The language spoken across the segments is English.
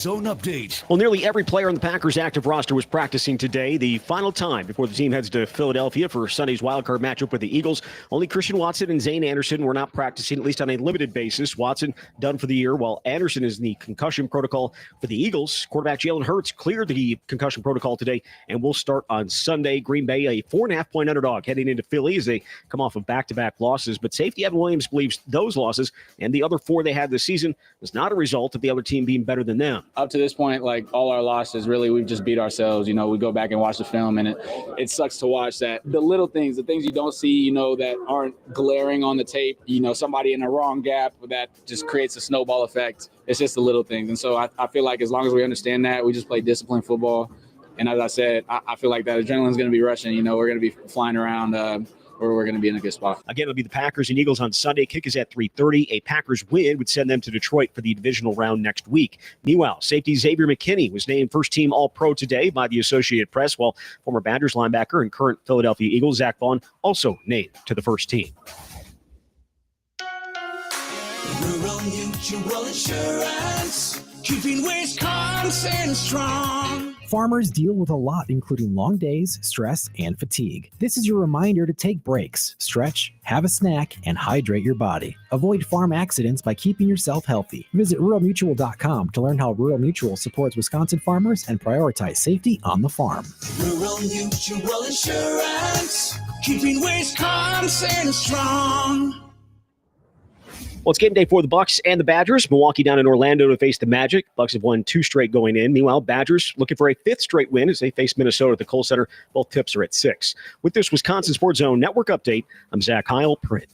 Zone update. Well, nearly every player on the Packers active roster was practicing today, the final time before the team heads to Philadelphia for Sunday's wildcard matchup with the Eagles. Only Christian Watson and Zane Anderson were not practicing, at least on a limited basis. Watson done for the year, while Anderson is in the concussion protocol for the Eagles. Quarterback Jalen Hurts cleared the concussion protocol today and will start on Sunday. Green Bay, a 4.5-point underdog heading into Philly as they come off of back-to-back losses. But safety Evan Williams believes those losses and the other 4 they had this season was not a result of the other team being better than them. Up to this point, like all our losses, really, we've just beat ourselves. You know, we go back and watch the film, and it sucks to watch that. The little things, the things you don't see, you know, that aren't glaring on the tape, you know, somebody in a wrong gap that just creates a snowball effect. It's just the little things. And so I feel like as long as we understand that, we just play disciplined football. And as I said, I feel like that adrenaline's going to be rushing. You know, we're going to be flying around or we're going to be in a good spot. Again, it'll be the Packers and Eagles on Sunday. Kick is at 3:30. A Packers win would send them to Detroit for the divisional round next week. Meanwhile, safety Xavier McKinney was named first-team All-Pro today by the Associated Press, while former Badgers linebacker and current Philadelphia Eagles Zach Vaughn also named to the first team. Rural Mutual Insurance, keeping Wisconsin strong. Farmers deal with a lot, including long days, stress, and fatigue. This is your reminder to take breaks, stretch, have a snack, and hydrate your body. Avoid farm accidents by keeping yourself healthy. Visit ruralmutual.com to learn how Rural Mutual supports Wisconsin farmers and prioritize safety on the farm. Rural Mutual Insurance, keeping Wisconsin strong. Well, it's game day for the Bucs and the Badgers. Milwaukee down in Orlando to face the Magic. Bucs have won 2 straight going in. Meanwhile, Badgers looking for a 5th straight win as they face Minnesota at the Kohl Center. Both tips are at 6. With this Wisconsin Sports Zone Network update, I'm Zach Heil, Print.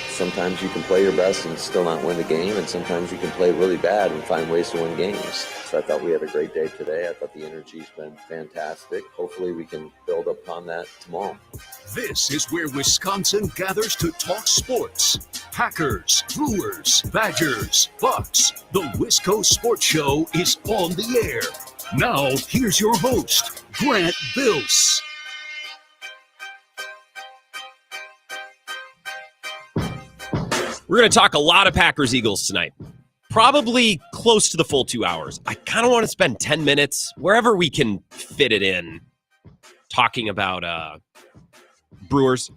Sometimes you can play your best and still not win the game, and sometimes you can play really bad and find ways to win games. So I thought we had a great day today. I thought the energy's been fantastic. Hopefully we can build upon that tomorrow. This is where Wisconsin gathers to talk sports. Packers, Brewers, Badgers, Bucks. The Wisco Sports Show is on the air. Now, here's your host, Grant Bills. We're going to talk a lot of Packers-Eagles tonight. Probably close to the full 2 hours. I kind of want to spend 10 minutes, wherever we can fit it in, talking about Brewers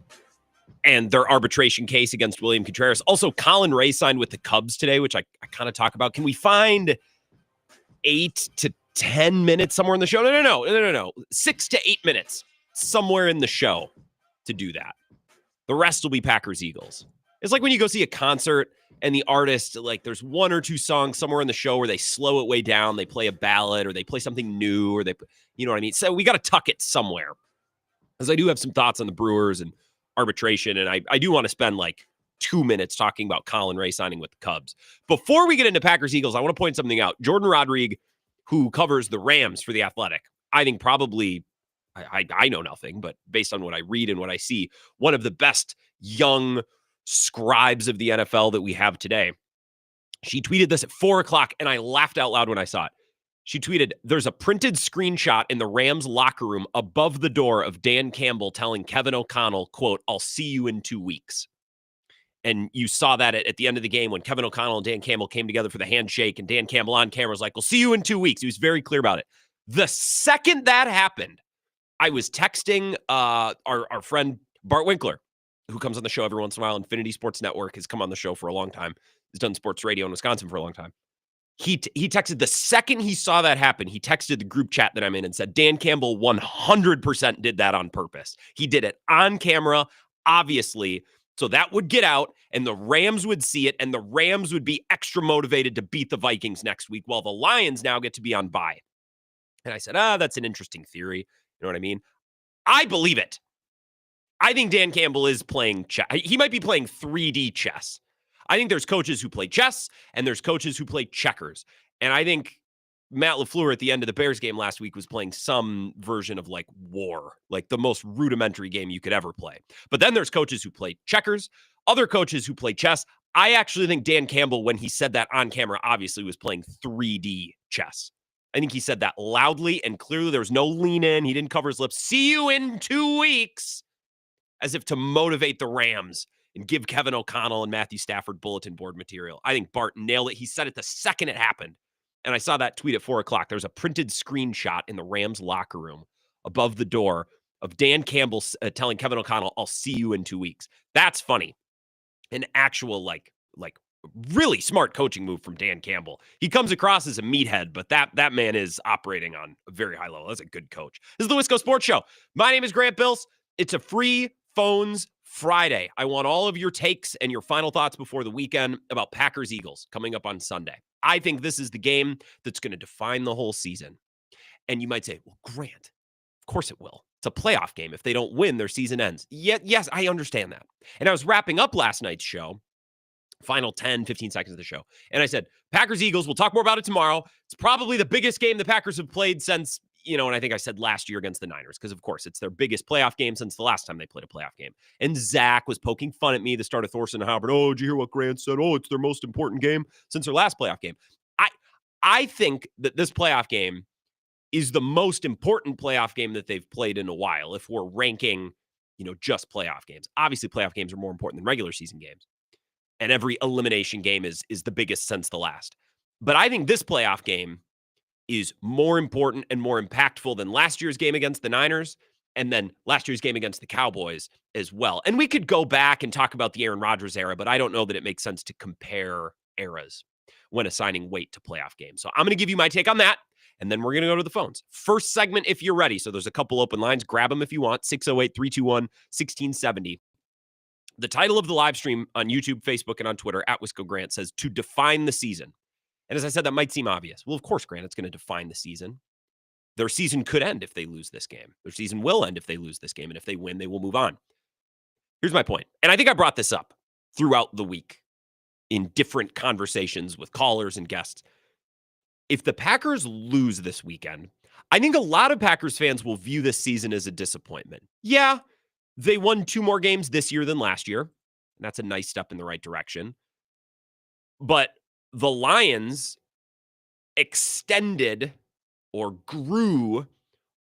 and their arbitration case against William Contreras. Also, Colin Ray signed with the Cubs today, which I kind of talk about. Can we find 8 to 10 minutes somewhere in the show? No. 6 to 8 minutes somewhere in the show to do that. The rest will be Packers-Eagles. It's like when you go see a concert and the artist, like there's 1 or 2 songs somewhere in the show where they slow it way down. They play a ballad or they play something new or you know what I mean? So we got to tuck it somewhere. Because I do have some thoughts on the Brewers and arbitration. And I do want to spend like 2 minutes talking about Colin Ray signing with the Cubs. Before we get into Packers-Eagles, I want to point something out. Jordan Rodriguez, who covers the Rams for The Athletic, I think probably, I know nothing, but based on what I read and what I see, one of the best young scribes of the NFL that we have today. She tweeted this at 4 o'clock, and I laughed out loud when I saw it. She tweeted, there's a printed screenshot in the Rams locker room above the door of Dan Campbell telling Kevin O'Connell, quote, I'll see you in 2 weeks. And you saw that at the end of the game when Kevin O'Connell and Dan Campbell came together for the handshake, and Dan Campbell on camera was like, we'll see you in 2 weeks. He was very clear about it. The second that happened, I was texting our friend Bart Winkler, who comes on the show every once in a while. Infinity Sports Network has come on the show for a long time. He's done sports radio in Wisconsin for a long time. He texted the second he saw that happen. He texted the group chat that I'm in and said, Dan Campbell 100% did that on purpose. He did it on camera, obviously, so that would get out and the Rams would see it and the Rams would be extra motivated to beat the Vikings next week while the Lions now get to be on bye. And I said, that's an interesting theory. You know what I mean? I believe it. I think Dan Campbell is playing chess. He might be playing 3D chess. I think there's coaches who play chess and there's coaches who play checkers. And I think Matt LaFleur at the end of the Bears game last week was playing some version of like war, like the most rudimentary game you could ever play. But then there's coaches who play checkers, other coaches who play chess. I actually think Dan Campbell, when he said that on camera, obviously was playing 3D chess. I think he said that loudly and clearly. There was no lean in. He didn't cover his lips. See you in 2 weeks. As if to motivate the Rams and give Kevin O'Connell and Matthew Stafford bulletin board material. I think Bart nailed it. He said it the second it happened. And I saw that tweet at 4 o'clock. There was a printed screenshot in the Rams locker room above the door of Dan Campbell telling Kevin O'Connell, I'll see you in 2 weeks. That's funny. An actual, like really smart coaching move from Dan Campbell. He comes across as a meathead, but that man is operating on a very high level. That's a good coach. This is the Wisco Sports Show. My name is Grant Bills. It's a free phones Friday. I want all of your takes and your final thoughts before the weekend about Packers-Eagles coming up on Sunday. I think this is the game that's going to define the whole season. And you might say, well, Grant, of course it will. It's a playoff game. If they don't win, their season ends. Yes, I understand that. And I was wrapping up last night's show, final 10, 15 seconds of the show. And I said, Packers-Eagles, we'll talk more about it tomorrow. It's probably the biggest game the Packers have played since, and I think I said last year against the Niners, because of course it's their biggest playoff game since the last time they played a playoff game. And Zach was poking fun at me, the start of Thorson and Howard. Oh, did you hear what Grant said? Oh, it's their most important game since their last playoff game. I think that this playoff game is the most important playoff game that they've played in a while, if we're ranking, just playoff games. Obviously, playoff games are more important than regular season games. And every elimination game is the biggest since the last. But I think this playoff game is more important and more impactful than last year's game against the Niners and then last year's game against the Cowboys as well. And we could go back and talk about the Aaron Rodgers era, but I don't know that it makes sense to compare eras when assigning weight to playoff games. So I'm going to give you my take on that, and then we're going to go to the phones. First segment, if you're ready. So there's a couple open lines. Grab them if you want. 608-321-1670. The title of the live stream on YouTube, Facebook, and on Twitter, at Wisco Grant, says, to define the season. And as I said, that might seem obvious. Well, of course, Grant, it's going to define the season. Their season could end if they lose this game. Their season will end if they lose this game. And if they win, they will move on. Here's my point. And I think I brought this up throughout the week in different conversations with callers and guests. If the Packers lose this weekend, I think a lot of Packers fans will view this season as a disappointment. Yeah, they won 2 more games this year than last year. And that's a nice step in the right direction. But the Lions extended or grew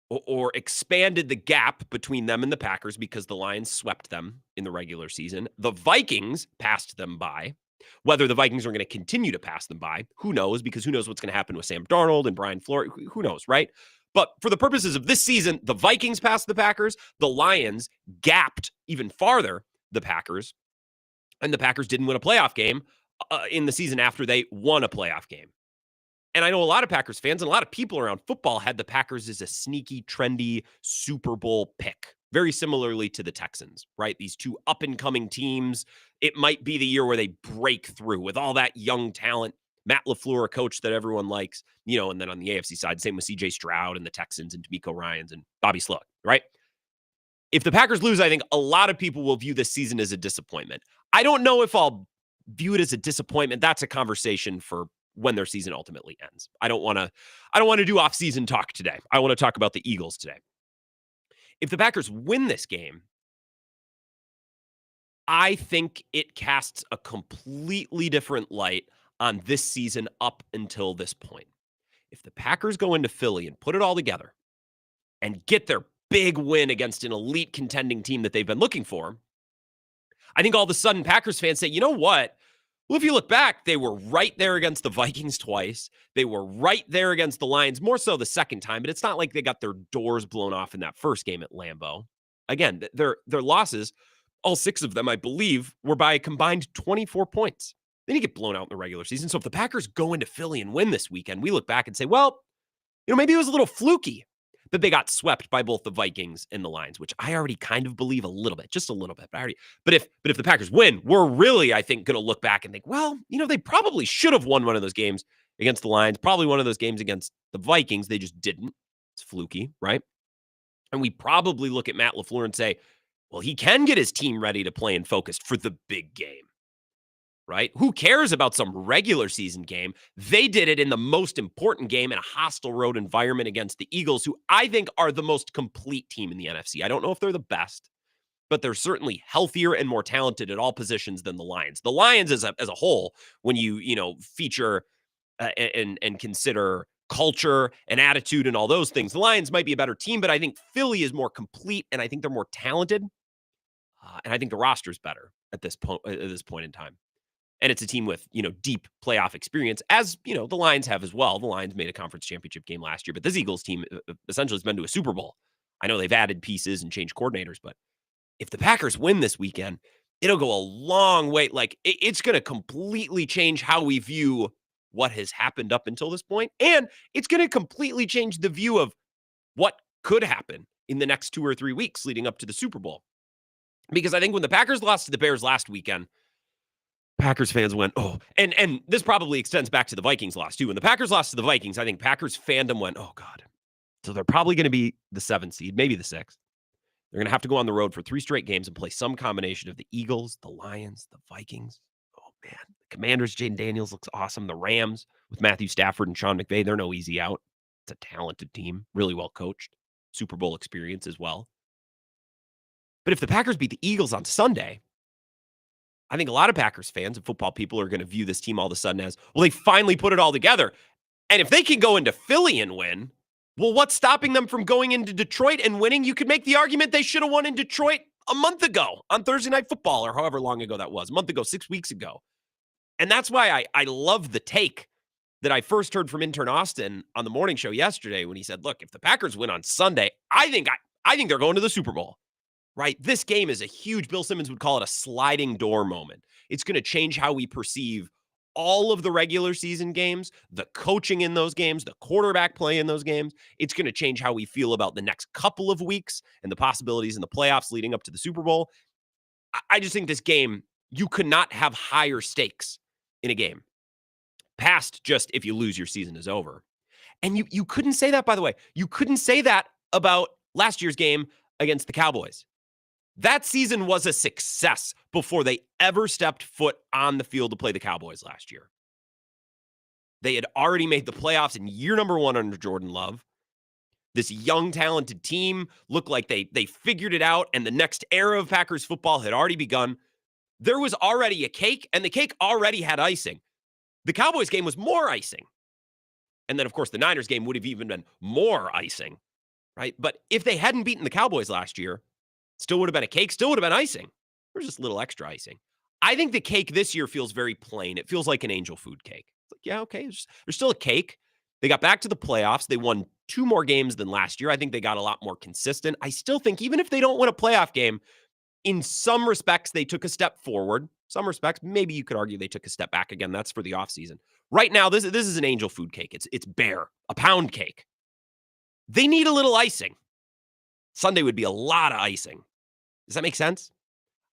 or expanded the gap between them and the Packers because the Lions swept them in the regular season. The Vikings passed them by. Whether the Vikings are going to continue to pass them by, who knows? Because who knows what's going to happen with Sam Darnold and Brian Flores? Who knows, right? But for the purposes of this season, the Vikings passed the Packers. The Lions gapped even farther the Packers. And the Packers didn't win a playoff game in the season after they won a playoff game. And I know a lot of Packers fans and a lot of people around football had the Packers as a sneaky, trendy Super Bowl pick. Very similarly to the Texans, right? These two up-and-coming teams. It might be the year where they break through with all that young talent. Matt LaFleur, a coach that everyone likes, and then on the AFC side, same with CJ Stroud and the Texans and D'Amico Ryans and Bobby Slowick, right? If the Packers lose, I think a lot of people will view this season as a disappointment. I don't know if I'll view it as a disappointment. That's a conversation for when their season ultimately ends. I don't want to do off-season talk today. I want to talk about the Eagles today. If the Packers win this game, I think it casts a completely different light on this season up until this point. If the Packers go into Philly and put it all together and get their big win against an elite contending team that they've been looking for, I think all of a sudden Packers fans say, you know what? Well, if you look back, they were right there against the Vikings twice. They were right there against the Lions, more so the second time, but it's not like they got their doors blown off in that first game at Lambeau. Again, their losses, all 6 of them, I believe, were by a combined 24 points. They didn't get blown out in the regular season. So if the Packers go into Philly and win this weekend, we look back and say, well, maybe it was a little fluky that they got swept by both the Vikings and the Lions, which I already kind of believe a little bit, just a little bit. But if the Packers win, we're really, I think, going to look back and think, well, they probably should have won one of those games against the Lions, probably one of those games against the Vikings. They just didn't. It's fluky, right? And we probably look at Matt LaFleur and say, well, he can get his team ready to play and focused for the big game. Right? Who cares about some regular season game? They did it in the most important game in a hostile road environment against the Eagles, who I think are the most complete team in the NFC. I don't know if they're the best, but they're certainly healthier and more talented at all positions than the Lions. The Lions as a whole, when you feature and consider culture and attitude and all those things, the Lions might be a better team, but I think Philly is more complete and I think they're more talented. And I think the roster's better at this point in time. And it's a team with, deep playoff experience, as, the Lions have as well. The Lions made a conference championship game last year, but this Eagles team essentially has been to a Super Bowl. I know they've added pieces and changed coordinators, but if the Packers win this weekend, it'll go a long way. Like, it's going to completely change how we view what has happened up until this point, and it's going to completely change the view of what could happen in the next 2 or 3 weeks leading up to the Super Bowl. Because I think when the Packers lost to the Bears last weekend, Packers fans went, oh, and this probably extends back to the Vikings loss too. When the Packers lost to the Vikings, I think Packers fandom went, oh God. So they're probably going to be the 7th seed, maybe the 6th. They're going to have to go on the road for 3 straight games and play some combination of the Eagles, the Lions, the Vikings. Oh man, the Commanders, Jaden Daniels looks awesome. The Rams with Matthew Stafford and Sean McVay, they're no easy out. It's a talented team, really well coached, Super Bowl experience as well. But if the Packers beat the Eagles on Sunday, I think a lot of Packers fans and football people are going to view this team all of a sudden as, well, they finally put it all together. And if they can go into Philly and win, well, what's stopping them from going into Detroit and winning? You could make the argument they should have won in Detroit a month ago on Thursday Night Football, or however long ago that was, a month ago, 6 weeks ago. And that's why I love the take that I first heard from intern Austin on the morning show yesterday when he said, look, if the Packers win on Sunday, I think they're going to the Super Bowl. Right? This game is a huge, Bill Simmons would call it a sliding door moment. It's going to change how we perceive all of the regular season games, the coaching in those games, the quarterback play in those games. It's going to change how we feel about the next couple of weeks and the possibilities in the playoffs leading up to the Super Bowl. I just think this game, you could not have higher stakes in a game past just if you lose, your season is over. And you couldn't say that, by the way. You couldn't say that about last year's game against the Cowboys. That season was a success before they ever stepped foot on the field to play the Cowboys last year. They had already made the playoffs in year number 1 under Jordan Love. This young, talented team looked like they figured it out, and the next era of Packers football had already begun. There was already a cake, and the cake already had icing. The Cowboys game was more icing. And then, of course, the Niners game would have even been more icing, right? But if they hadn't beaten the Cowboys last year, still would have been a cake, still would have been icing. There's just a little extra icing. I think the cake this year feels very plain. It feels like an angel food cake. It's like, yeah, okay, there's still a cake. They got back to the playoffs. They won 2 more games than last year. I think they got a lot more consistent. I still think even if they don't win a playoff game, in some respects, they took a step forward. Some respects, maybe you could argue they took a step back again. That's for the offseason. Right now, this is an angel food cake. It's bare, a pound cake. They need a little icing. Sunday would be a lot of icing. Does that make sense?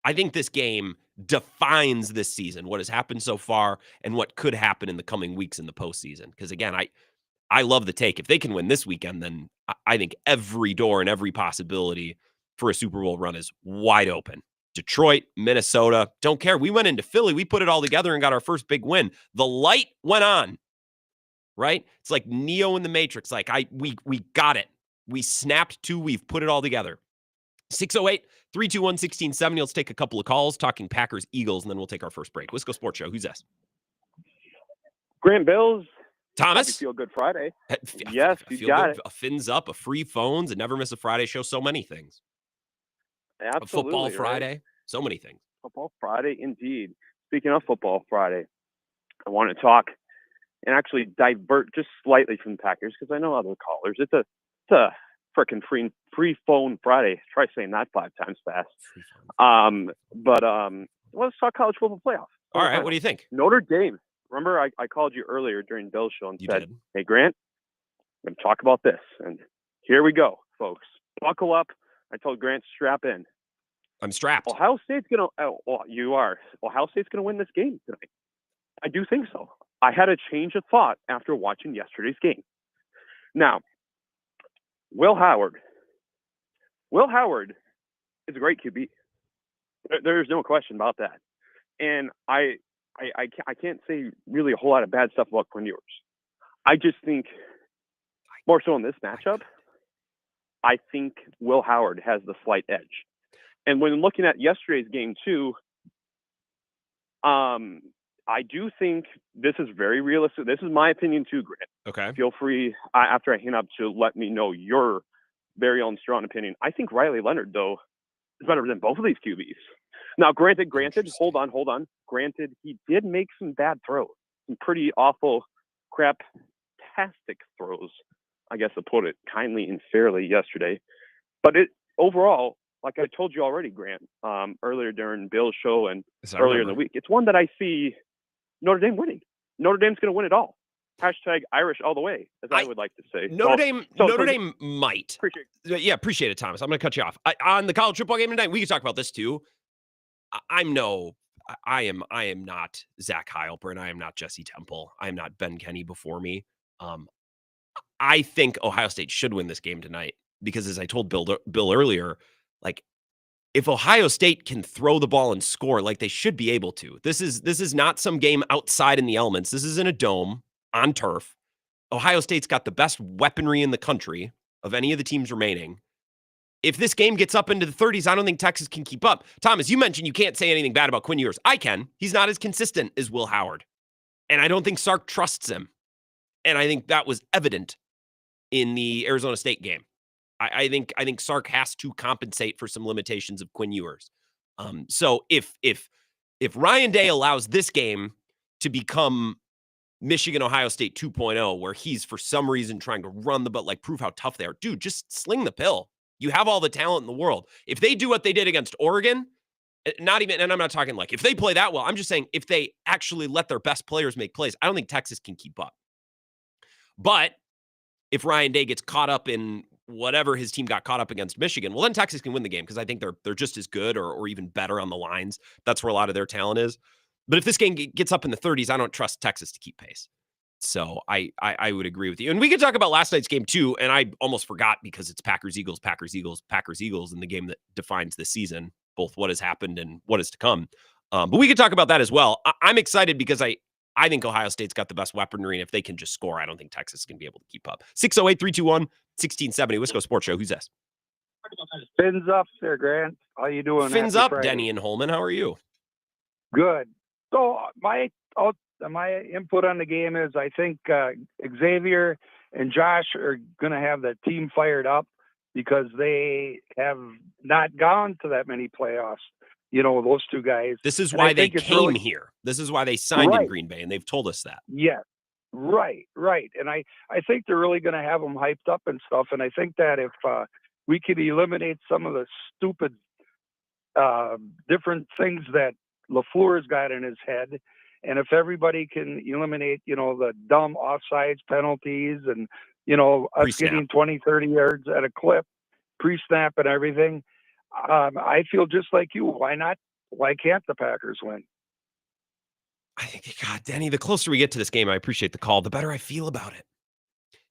I think this game defines this season, what has happened so far and what could happen in the coming weeks in the postseason. Because again, I love the take. If they can win this weekend, then I think every door and every possibility for a Super Bowl run is wide open. Detroit, Minnesota, don't care. We went into Philly. We put it all together and got our first big win. The light went on, right? It's like Neo in the Matrix. Like we got it. We snapped to, we've put it all together. 608-321-1670. Let's take a couple of calls talking Packers, Eagles, and then we'll take our first break. Wisco Sports Show. Who's this? Grant Bills. Thomas. Happy Feel Good Friday. Yes, you got it. A fins up, a free phones, a Never Miss a Friday show. So many things. Absolutely. A football Friday. Right? So many things. Football Friday, indeed. Speaking of Football Friday, I want to talk and actually divert just slightly from the Packers because I know other callers. It's a freaking free phone Friday. Try saying that 5 times fast. Let's talk college football playoff. All right, what do you think? Notre Dame. Remember, I called you earlier during Bill's show and said, hey, Grant, I'm going to talk about this. And here we go, folks. Buckle up. I told Grant, strap in. I'm strapped. Ohio State's going to you are. Ohio State's going to win this game tonight. I do think so. I had a change of thought after watching yesterday's game. Now, Will Howard is a great QB. There's no question about that. And I can't say really a whole lot of bad stuff about Quinn Ewers. I just think more so in this matchup, I think Will Howard has the slight edge. And when looking at yesterday's game too, I do think this is very realistic. This is my opinion too, Grant. Okay. Feel free after I hang up to let me know your very own strong opinion. I think Riley Leonard, though, is better than both of these QBs. Now, granted, hold on. Granted, he did make some bad throws, some pretty awful, crap-tastic throws, I guess to put it kindly and fairly yesterday. But overall, like I told you already, Grant, earlier during Bill's show and earlier in the week, it's one that I see Notre Dame winning. Notre Dame's going to win it all. Hashtag Irish all the way, as I would like to say. Notre Dame might. Appreciate it, Thomas. I'm going to cut you off. On the college football game tonight, we can talk about this too. I am not Zach Heilprin, and I am not Jesse Temple. I am not Ben Kenny before me. I think Ohio State should win this game tonight because, as I told Bill earlier, like, if Ohio State can throw the ball and score like they should be able to, this is not some game outside in the elements. This is in a dome on turf. Ohio State's got the best weaponry in the country of any of the teams remaining. If this game gets up into the 30s, I don't think Texas can keep up. Thomas, you mentioned you can't say anything bad about Quinn Ewers. I can. He's not as consistent as Will Howard. And I don't think Sark trusts him. And I think that was evident in the Arizona State game. I think Sark has to compensate for some limitations of Quinn Ewers. So if Ryan Day allows this game to become Michigan, Ohio State 2.0, where he's for some reason trying to run the butt, like prove how tough they are, dude, just sling the pill. You have all the talent in the world. If they do what they did against Oregon, and I'm not talking like if they play that well, I'm just saying if they actually let their best players make plays, I don't think Texas can keep up. But if Ryan Day gets caught up in whatever his team got caught up against Michigan, well, then Texas can win the game because I think they're just as good or even better on the lines. That's where a lot of their talent is. But if this game gets up in the 30s, I don't trust Texas to keep pace. So I would agree with you. And we could talk about last night's game too. And I almost forgot because it's Packers-Eagles in the game that defines the season, both what has happened and what is to come. But we could talk about that as well. I'm excited because I think Ohio State's got the best weaponry. And if they can just score, I don't think Texas can be able to keep up. 608-321-1670, Wisco Sports Show. Who's this? Fins up there, Grant. How you doing? Fins Happy up, Friday. Denny and Holman. How are you? Good. So my input on the game is I think Xavier and Josh are going to have the team fired up because they have not gone to that many playoffs. You know, those two guys. This is why they came here. This is why they signed in Green Bay, and they've told us that. Yeah, right. And I think they're really going to have them hyped up and stuff. And I think that if we could eliminate some of the stupid different things that LaFleur's got in his head, and if everybody can eliminate, the dumb offsides penalties and, us Pre-snap. getting 20, 30 yards at a clip, pre-snap and everything, I feel just like you. Why not? Why can't the Packers win? I think, God, Denny, the closer we get to this game, I appreciate the call, the better I feel about it.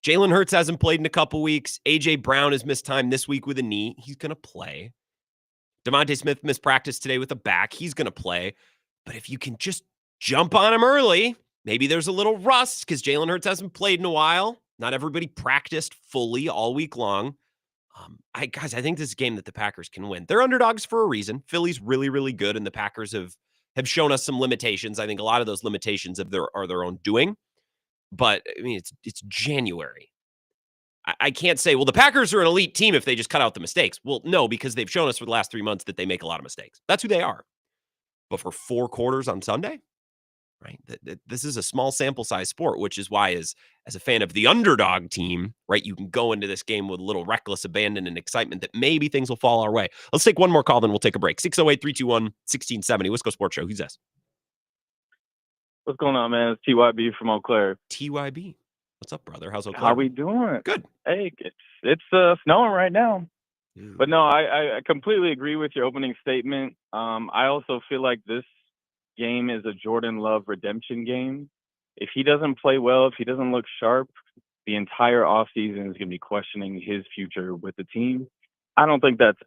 Jalen Hurts hasn't played in a couple weeks. A.J. Brown has missed time this week with a knee. He's going to play. DeVonta Smith missed practice today with a back. He's going to play. But if you can just jump on him early, maybe there's a little rust because Jalen Hurts hasn't played in a while. Not everybody practiced fully all week long. I think this is a game that the Packers can win. They're underdogs for a reason. Philly's really, really good, and the Packers have shown us some limitations. I think a lot of those limitations are their own doing. But, I mean, it's January. I can't say, well, the Packers are an elite team if they just cut out the mistakes. Well, no, because they've shown us for the last 3 months that they make a lot of mistakes. That's who they are. But for 4 quarters on Sunday, right? This is a small sample size sport, which is why as a fan of the underdog team, right, you can go into this game with a little reckless abandon and excitement that maybe things will fall our way. Let's take one more call, then we'll take a break. 608-321-1670, Wisco Sports Show. Who's this? What's going on, man? It's TYB from Eau Claire. TYB. What's up, brother? How's Eau Claire? How we doing? Good. Hey, it's snowing right now. But no, I completely agree with your opening statement. I also feel like this game is a Jordan Love redemption game. If he doesn't play well, if he doesn't look sharp, the entire offseason is going to be questioning his future with the team. I don't think that's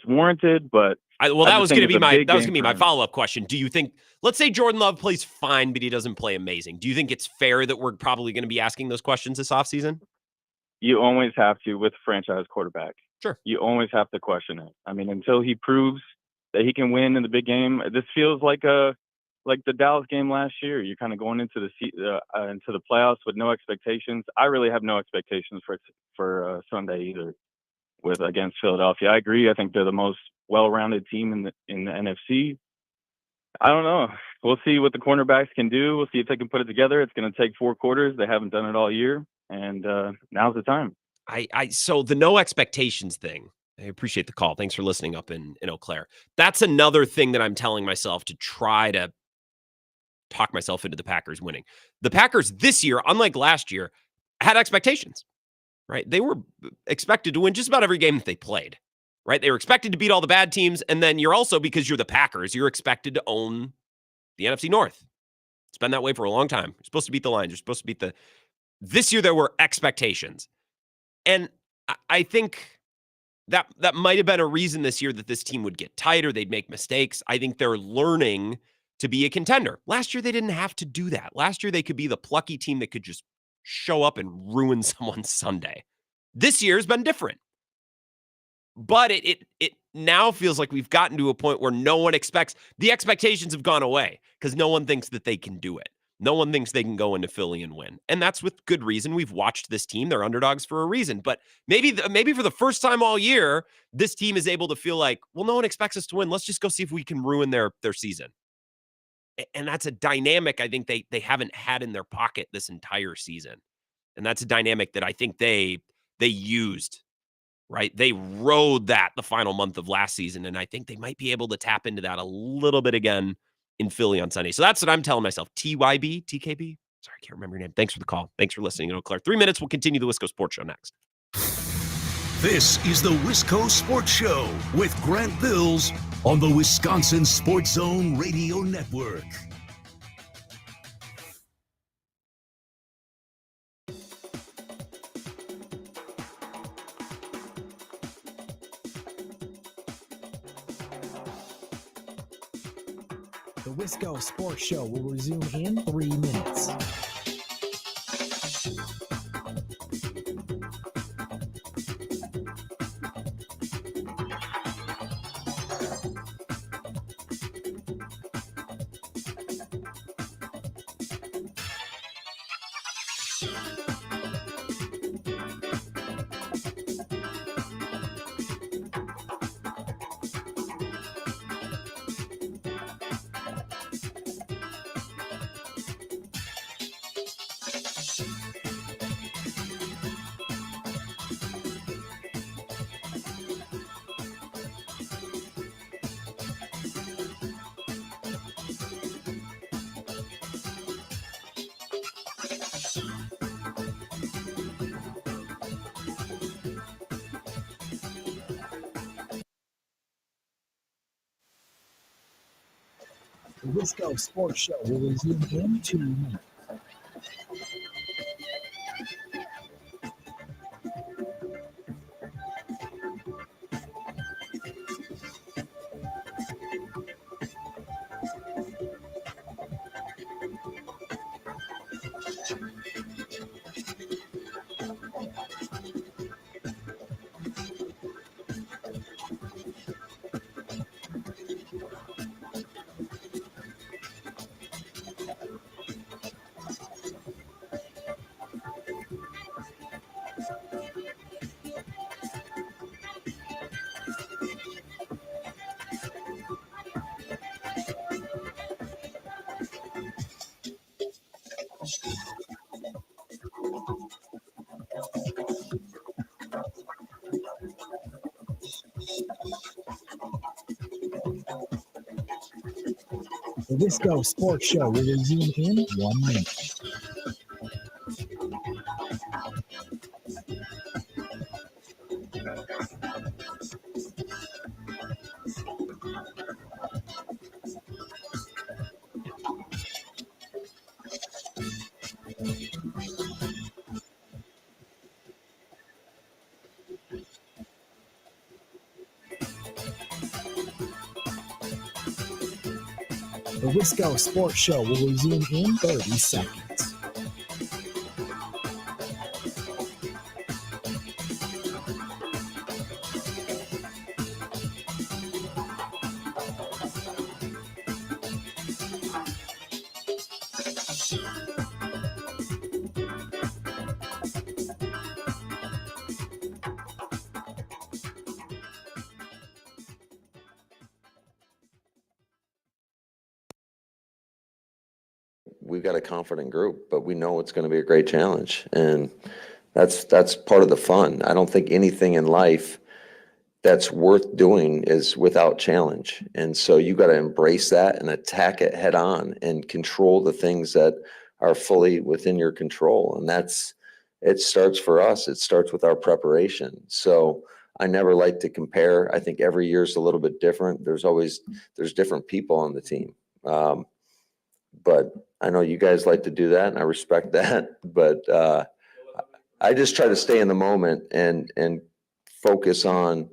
warranted, but that was going to be my follow-up question. Do you think, let's say Jordan Love plays fine, but he doesn't play amazing. Do you think it's fair that we're probably going to be asking those questions this offseason? You always have to with a franchise quarterback. Sure. You always have to question it. I mean, until he proves that he can win in the big game, this feels like the Dallas game last year. You're kind of going into the playoffs with no expectations. I really have no expectations for Sunday either. against Philadelphia. I agree. I think they're the most well-rounded team in the NFC. I don't know. We'll see what the cornerbacks can do. We'll see if they can put it together. It's going to take 4 quarters. They haven't done it all year, and now's the time. So the no expectations thing, I appreciate the call. Thanks for listening up in Eau Claire. That's another thing that I'm telling myself to try to talk myself into the Packers winning. The Packers this year, unlike last year, had expectations, right? They were expected to win just about every game that they played, right? They were expected to beat all the bad teams. And then you're also, because you're the Packers, you're expected to own the NFC North. It's been that way for a long time. You're supposed to beat the Lions. You're supposed to beat this year there were expectations. And I think that might have been a reason this year that this team would get tighter. They'd make mistakes. I think they're learning to be a contender. Last year, they didn't have to do that. Last year, they could be the plucky team that could just show up and ruin someone's Sunday. This year has been different. But it now feels like we've gotten to a point where no one expects, the expectations have gone away because no one thinks that they can do it. No one thinks they can go into Philly and win. And that's with good reason. We've watched this team. They're underdogs for a reason. But maybe for the first time all year, this team is able to feel like, well, no one expects us to win. Let's just go see if we can ruin their season. And that's a dynamic I think they haven't had in their pocket this entire season. And that's a dynamic that I think they used, right? They rode that the final month of last season. And I think they might be able to tap into that a little bit again in Philly on Sunday. So that's what I'm telling myself. TYB, TKB. Sorry, I can't remember your name. Thanks for the call. Thanks for listening in Eau Claire. 3 minutes. We'll continue the Wisco Sports Show next. This is the Wisco Sports Show with Grant Bills on the Wisconsin Sports Zone Radio Network. The Wisco Sports Show will resume in 3 minutes. The Wisco Sports Show will resume in 2 minutes. The Wisco Sports Show will resume in 1 minute. The Wisco Sports Show will resume in 30 seconds. we've got a confident group, but we know it's going to be a great challenge, and that's part of the fun. I don't think anything in life that's worth doing is without challenge, and so you got to embrace that and attack it head on and control the things that are fully within your control. And it starts for us. It starts with our preparation. So I never like to compare. I think every year is a little bit different. There's different people on the team. But I know you guys like to do that, and I respect that. But I just try to stay in the moment and focus on,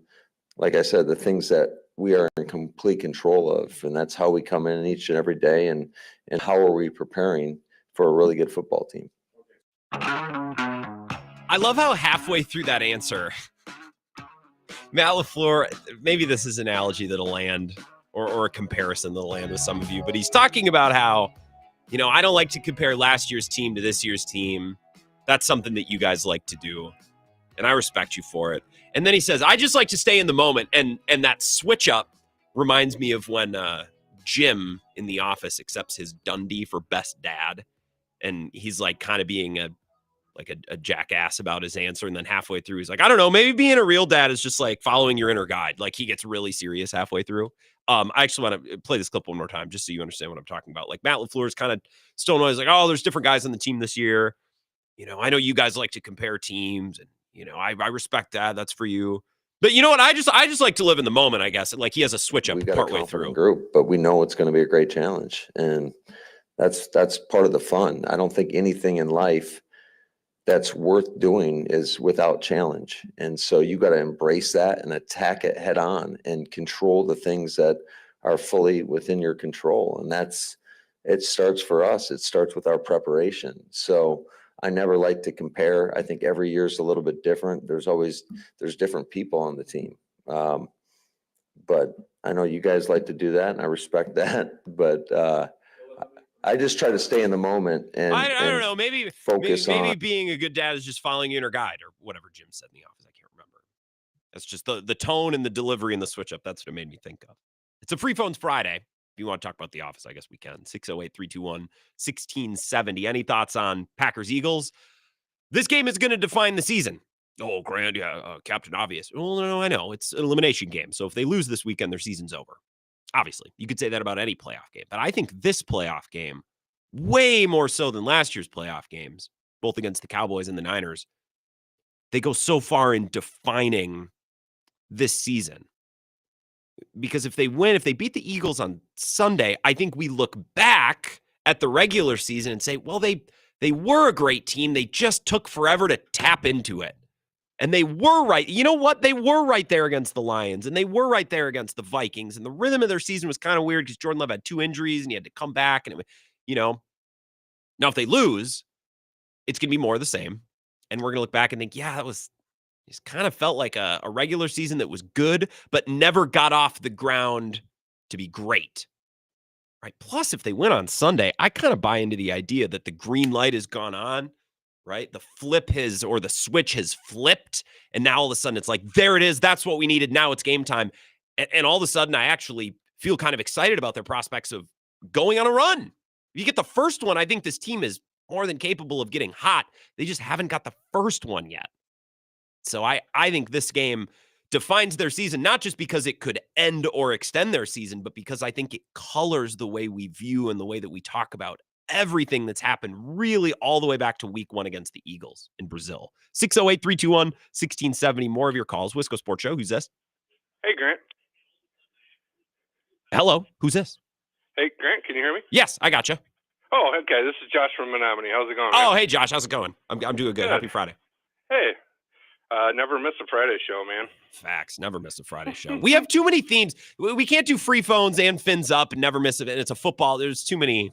like I said, the things that we are in complete control of. And that's how we come in each and every day, and how are we preparing for a really good football team. I love how halfway through that answer, Matt LaFleur, maybe this is an analogy that'll land, or a comparison that'll land with some of you, but he's talking about how, I don't like to compare last year's team to this year's team. That's something that you guys like to do, and I respect you for it. And then he says, I just like to stay in the moment, and that switch up reminds me of when Jim in The Office accepts his Dundie for best dad, and he's like kind of being a jackass about his answer, and then halfway through he's like, I don't know, maybe being a real dad is just like following your inner guide. Like, he gets really serious halfway through. I actually want to play this clip one more time just so you understand what I'm talking about. Like, Matt LaFleur is kind of still knows, like, oh, there's different guys on the team this year. I know you guys like to compare teams, and I respect that. That's for you. But you know what? I just like to live in the moment, I guess. Like, he has a switch up partway through. Group, but we know it's going to be a great challenge, and that's part of the fun. I don't think anything in life that's worth doing is without challenge. And so you got to embrace that and attack it head on and control the things that are fully within your control. And it starts for us. It starts with our preparation. So I never like to compare. I think every year is a little bit different. There's different people on the team. But I know you guys like to do that, and I respect that. But I just try to stay in the moment, and I don't know. Maybe maybe being a good dad is just following your inner guide, or whatever Jim said in The Office. I can't remember. That's just the tone and the delivery and the switch up. That's what it made me think of. It's a Free Phones Friday. If you want to talk about The Office, I guess we can. 608-321-1670. Any thoughts on Packers-Eagles? This game is going to define the season. Oh, Grant, yeah, Captain Obvious. Well, no, I know. It's an elimination game. So if they lose this weekend, their season's over. Obviously, you could say that about any playoff game. But I think this playoff game, way more so than last year's playoff games, both against the Cowboys and the Niners, they go so far in defining this season. Because if they beat the Eagles on Sunday, I think we look back at the regular season and say, well, they were a great team. They just took forever to tap into it. And they were right. You know what? They were right there against the Lions, and they were right there against the Vikings. And the rhythm of their season was kind of weird because Jordan Love had 2 injuries and he had to come back. And, now if they lose, it's going to be more of the same. And we're going to look back and think, yeah, it kind of felt like a regular season that was good, but never got off the ground to be great. Right. Plus, if they win on Sunday, I kind of buy into the idea that the green light has gone on. Right? The switch has flipped. And now all of a sudden it's like, there it is. That's what we needed. Now it's game time. And all of a sudden I actually feel kind of excited about their prospects of going on a run. If you get the first one, I think this team is more than capable of getting hot. They just haven't got the first one yet. So I think this game defines their season, not just because it could end or extend their season, but because I think it colors the way we view and the way that we talk about everything that's happened really all the way back to week 1 against the Eagles in Brazil. 608-321-1670. More of your calls. Wisco Sports Show. Who's this? Hey, Grant. Hello. Who's this? Hey, Grant, can you hear me? Yes, I got you. Oh, okay. This is Josh from Menominee. How's it going? Oh, man? hey, Josh. How's it going? I'm doing good. Happy Friday. Hey. Never miss a Friday show, man. Facts. Never miss a Friday show. We have too many themes. We can't do free phones and fins up and never miss it. And it's a football. There's too many.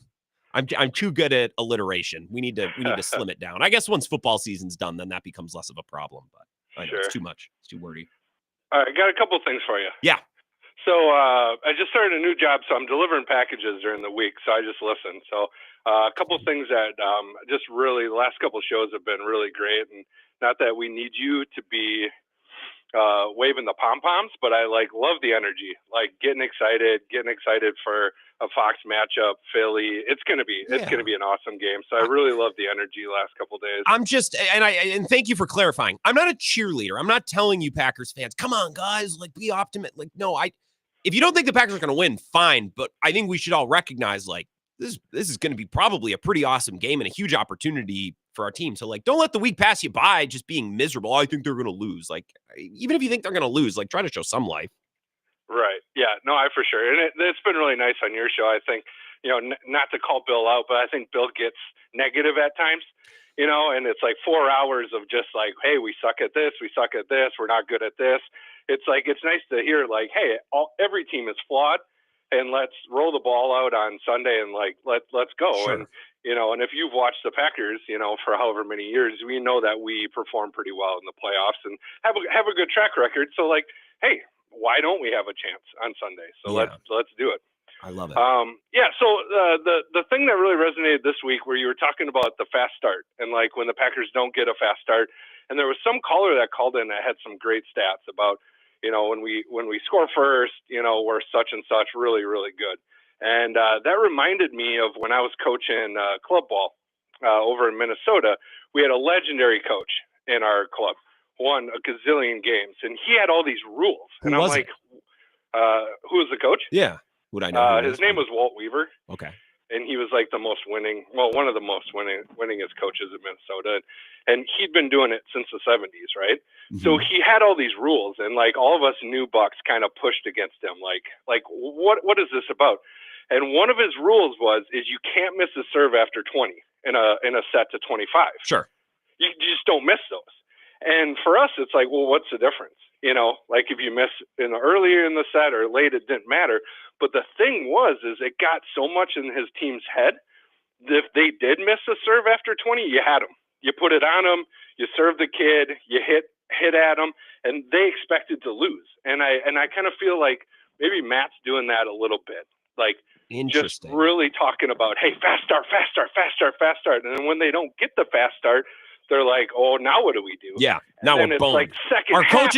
I'm too good at alliteration. We need to slim it down. I guess once football season's done, then that becomes less of a problem. But I know It's too much. It's too wordy. All right, got a couple things for you. Yeah. So I just started a new job, so I'm delivering packages during the week. So I just listened. So a couple things that just really the last couple shows have been really great, and not that we need you to be waving the pom-poms, but I love the energy, getting excited for a Fox matchup, Philly. It's going to be an awesome game. So I really love the energy last couple days. I'm just, and thank you for clarifying. I'm not a cheerleader. I'm not telling you Packers fans, come on guys, be optimistic. No, if you don't think the Packers are going to win, fine. But I think we should all recognize this is going to be probably a pretty awesome game and a huge opportunity for our team. So don't let the week pass you by just being miserable. I think they're going to lose. Even if you think they're going to lose, try to show some life. Right. Yeah. No, for sure. And it's been really nice on your show. I think, not to call Bill out, but I think Bill gets negative at times, and it's 4 hours of just hey, we suck at this. We're not good at this. It's it's nice to hear hey, every team is flawed, and let's roll the ball out on Sunday and let's go. Sure. And, and if you've watched the Packers, for however many years, we know that we perform pretty well in the playoffs and have a good track record. So hey, why don't we have a chance on Sunday? So let's do it. I love it. So the thing that really resonated this week, where you were talking about the fast start and when the Packers don't get a fast start, and there was some caller that called in that had some great stats about, when we score first, we're such and such, really, really good. And that reminded me of when I was coaching club ball over in Minnesota. We had a legendary coach in our club, won a gazillion games, and he had all these rules. Who and I'm was like, who was the coach? Yeah. Would I know? His name was Walt Weaver. Okay. And he was one of the most winningest coaches in Minnesota. And he'd been doing it since the 70s, right? Mm-hmm. So he had all these rules, and all of us new bucks kind of pushed against him. What is this about? And one of his rules is you can't miss a serve after 20 in a set to 25. Sure. You just don't miss those. And for us, it's what's the difference? If you miss earlier in the set or late, it didn't matter. But the thing is it got so much in his team's head that if they did miss a serve after 20, you had them. You put it on them, you serve the kid, you hit at them, and they expected to lose. And I kind of feel maybe Matt's doing that a little bit. Just really talking about, hey, fast start. And then when they don't get the fast start, they're oh, now what do we do? Yeah, now we're boned. Our coach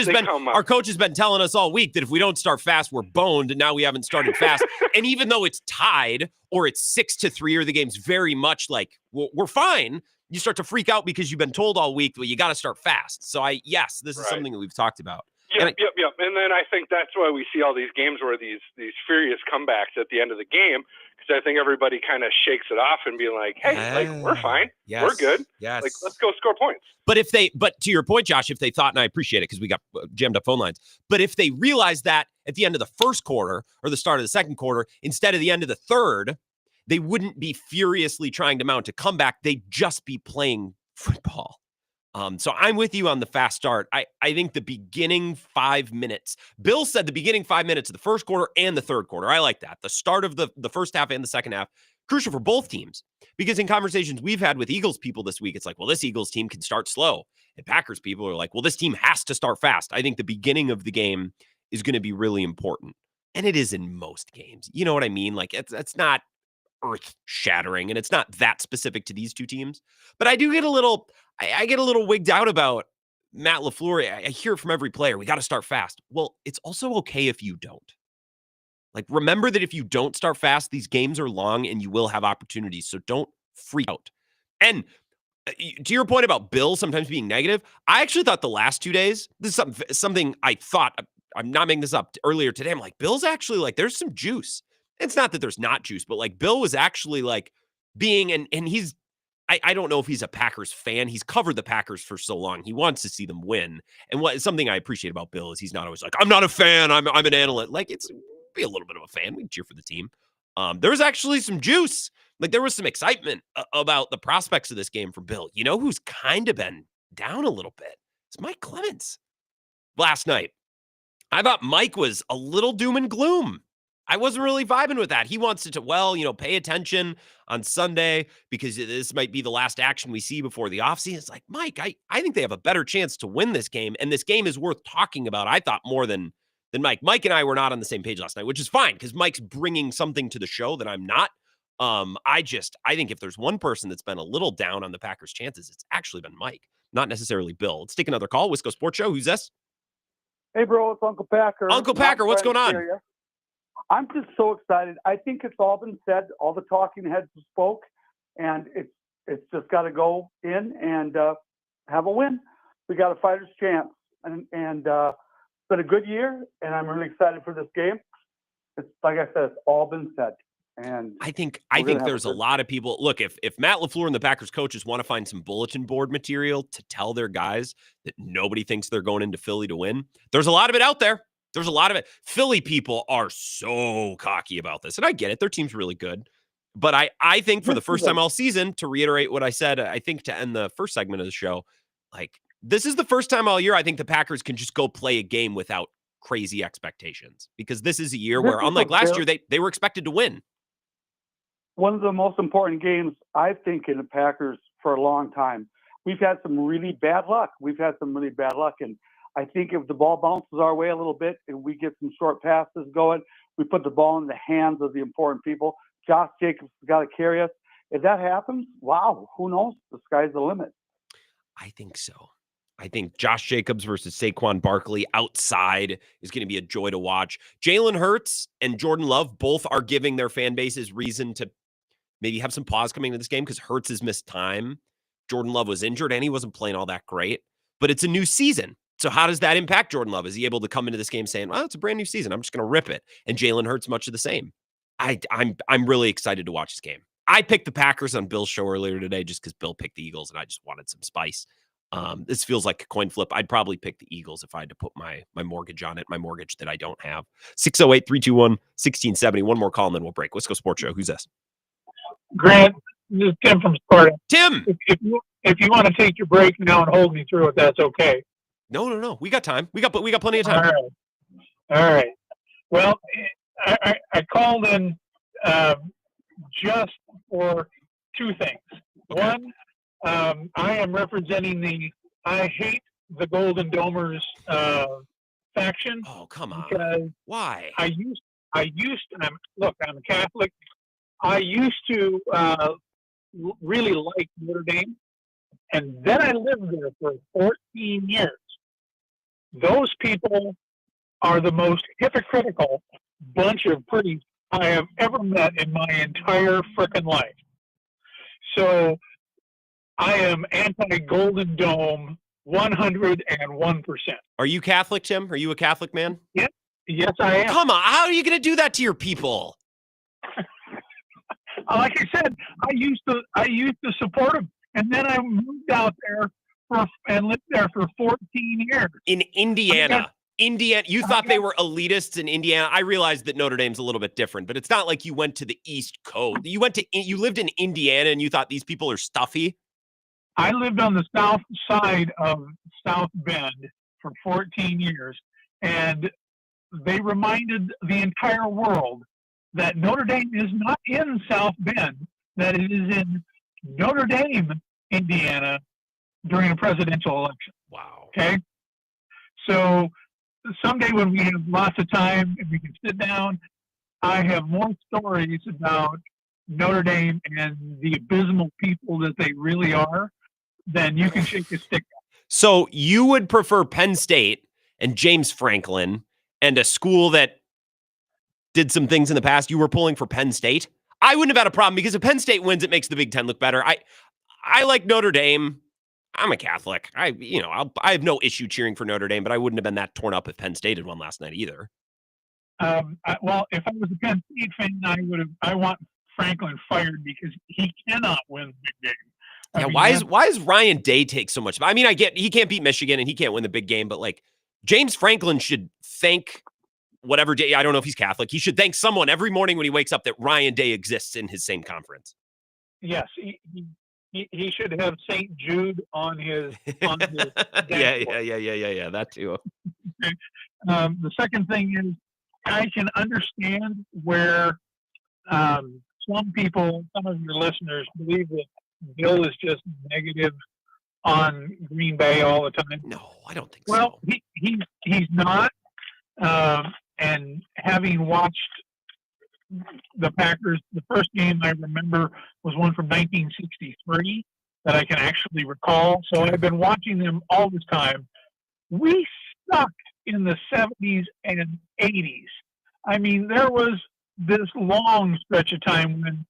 has been telling us all week that if we don't start fast, we're boned. And now we haven't started fast. And even though it's tied or it's 6-3 or the game's very much we're fine, you start to freak out because you've been told all week, well, you got to start fast. So this is something that we've talked about. Yep. And then I think that's why we see all these games where these furious comebacks at the end of the game, because I think everybody kind of shakes it off and be hey, we're fine. Yes, we're good. Yes. Let's go score points. But to your point, Josh, if they thought, and I appreciate it because we got jammed up phone lines, but if they realized that at the end of the first quarter or the start of the second quarter, instead of the end of the third, they wouldn't be furiously trying to mount a comeback. They'd just be playing football. So I'm with you on the fast start. I think the beginning 5 minutes, Bill said the beginning 5 minutes of the first quarter and the third quarter. I like that. The start of the first half and the second half, crucial for both teams. Because in conversations we've had with Eagles people this week, it's well, this Eagles team can start slow. And Packers people are well, this team has to start fast. I think the beginning of the game is going to be really important. And it is in most games. You know what I mean? It's not earth-shattering, and it's not that specific to these two teams. But I do get a little... I get a little wigged out about Matt LaFleur. I hear it from every player. We got to start fast. Well, it's also okay if you don't. Remember that if you don't start fast, these games are long and you will have opportunities. So don't freak out. And to your point about Bill sometimes being negative, I actually thought the last 2 days, this is something I thought, I'm not making this up, earlier today. I'm Bill's actually there's some juice. It's not that there's not juice, but Bill was actually being, and he's, I don't know if he's a Packers fan. He's covered the Packers for so long. He wants to see them win. And something I appreciate about Bill is he's not always I'm not a fan. I'm an analyst. It's be a little bit of a fan. We can cheer for the team. There was actually some juice. There was some excitement about the prospects of this game for Bill. You know who's kind of been down a little bit? It's Mike Clemens. Last night, I thought Mike was a little doom and gloom. I wasn't really vibing with that. He wants it to, pay attention on Sunday because this might be the last action we see before the offseason. It's Mike, I think they have a better chance to win this game, and this game is worth talking about, I thought, more than Mike. Mike and I were not on the same page last night, which is fine because Mike's bringing something to the show that I'm not. I think if there's one person that's been a little down on the Packers' chances, it's actually been Mike, not necessarily Bill. Let's take another call. Wisco Sports Show. Who's this? Hey, bro, it's Uncle Packer. Uncle Packer, what's going on? I'm just so excited. I think it's all been said. All the talking heads spoke, and it's just got to go in and have a win. We got a fighter's chance, and it's been a good year, and I'm really excited for this game. It's like I said, it's all been said. And I think there's a lot of people. Look, if Matt LaFleur and the Packers coaches want to find some bulletin board material to tell their guys that nobody thinks they're going into Philly to win, there's a lot of it out there. There's a lot of it. Philly people are so cocky about this, and I get it. Their team's really good. But I think for the first time all season, to reiterate what I said, I think to end the first segment of the show, like this is the first time all year I think the Packers can just go play a game without crazy expectations, because this is a year where, unlike last year, they were expected to win. One of the most important games, I think, in the Packers for a long time. We've had some really bad luck. And I think if the ball bounces our way a little bit and we get some short passes going, we put the ball in the hands of the important people. Josh Jacobs has got to carry us. If that happens, wow, who knows? The sky's the limit. I think so. I think Josh Jacobs versus Saquon Barkley outside is going to be a joy to watch. Jalen Hurts and Jordan Love both are giving their fan bases reason to maybe have some pause coming into this game, because Hurts has missed time. Jordan Love was injured and he wasn't playing all that great, but it's a new season. So how does that impact Jordan Love? Is he able to come into this game saying, well, it's a brand new season, I'm just going to rip it? And Jalen Hurts much of the same. I'm really excited to watch this game. I picked the Packers on Bill's show earlier today just because Bill picked the Eagles and I just wanted some spice. This feels like a coin flip. I'd probably pick the Eagles if I had to put my mortgage on it, my mortgage that I don't have. 608-321-1670. One more call and then we'll break. Let's go Sports Show. Who's this? Grant, this is Tim from Sparta. Tim! If you want to take your break now and hold me through it, that's okay. No. We got time. We got plenty of time. All right. Well, I called in just for two things. Okay. One, I am representing I hate the Golden Domers faction. Oh, come on. Because why? I'm a Catholic. I used to really like Notre Dame, and then I lived there for 14 years. Those people are the most hypocritical bunch of pretties I have ever met in my entire frickin' life. So I am anti-Golden Dome 101%. Are you Catholic, Tim? Are you a Catholic man? Yes, I am. Come on. How are you going to do that to your people? Like I said, I used to support them, and then I moved out there and lived there for 14 years. In Indiana. You thought they were elitists in Indiana. I realized that Notre Dame's a little bit different, but it's not like you went to the East Coast. You lived in Indiana and you thought these people are stuffy. I lived on the south side of South Bend for 14 years, and they reminded the entire world that Notre Dame is not in South Bend, that it is in Notre Dame, Indiana, during a presidential election. Wow. Okay? So someday when we have lots of time and we can sit down, I have more stories about Notre Dame and the abysmal people that they really are than you can shake a stick at. So you would prefer Penn State and James Franklin and a school that did some things in the past. You were pulling for Penn State. I wouldn't have had a problem, because if Penn State wins, it makes the Big Ten look better. I like Notre Dame. I'm a Catholic. I have no issue cheering for Notre Dame, but I wouldn't have been that torn up if Penn State had won last night either. Well, if I was a Penn State fan, I want Franklin fired because he cannot win the big game. Why is Ryan Day take so much? I mean, I get he can't beat Michigan and he can't win the big game, but like James Franklin should thank whatever day. I don't know if he's Catholic. He should thank someone every morning when he wakes up that Ryan Day exists in his same conference. Yes, he should have St. Jude on his. Yeah. That too. The second thing is, I can understand where some of your listeners believe that Bill is just negative on Green Bay all the time. No, I don't think so. Well, he's not. And having watched the Packers, the first game I remember was one from 1963 that I can actually recall. So I've been watching them all this time. We sucked in the 70s and 80s. I mean, there was this long stretch of time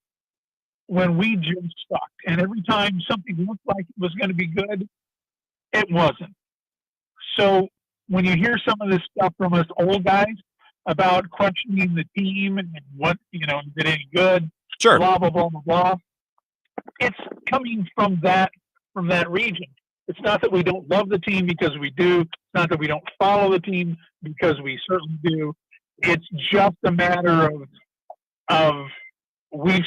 when we just sucked. And every time something looked like it was going to be good, it wasn't. So when you hear some of this stuff from us old guys about questioning the team and what, is it any good? Sure. Blah, blah, blah, blah, blah. It's coming from that region. It's not that we don't love the team, because we do. It's not that we don't follow the team, because we certainly do. It's just a matter of we've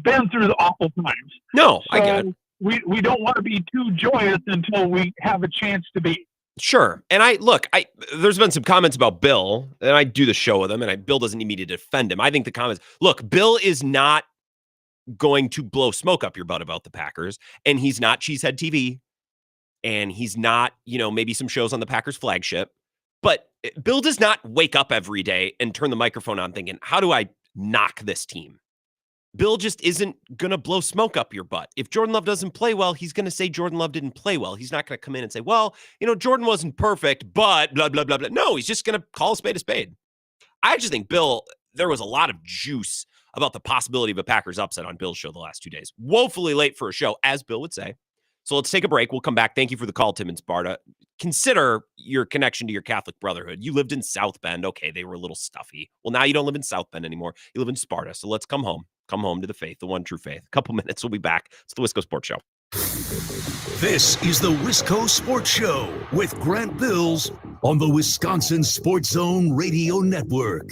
been through the awful times. No, so I get it. We don't want to be too joyous until we have a chance to be. Sure. And there's been some comments about Bill, and I do the show with him, and Bill doesn't need me to defend him. I think the comments, look, Bill is not going to blow smoke up your butt about the Packers, and he's not Cheesehead TV, and he's not, maybe some shows on the Packers flagship, but Bill does not wake up every day and turn the microphone on thinking, how do I knock this team? Bill just isn't going to blow smoke up your butt. If Jordan Love doesn't play well, he's going to say Jordan Love didn't play well. He's not going to come in and say, well, Jordan wasn't perfect, but blah, blah, blah, blah. No, he's just going to call a spade a spade. I just think there was a lot of juice about the possibility of a Packers upset on Bill's show the last 2 days. Woefully late for a show, as Bill would say. So let's take a break. We'll come back. Thank you for the call, Tim and Sparta. Consider your connection to your Catholic Brotherhood. You lived in South Bend. Okay, they were a little stuffy. Well, now you don't live in South Bend anymore. You live in Sparta. So let's come home. Come home to the faith, the one true faith. A couple minutes, we'll be back. It's the Wisco Sports Show. This is the Wisco Sports Show with Grant Bills on the Wisconsin Sports Zone Radio Network.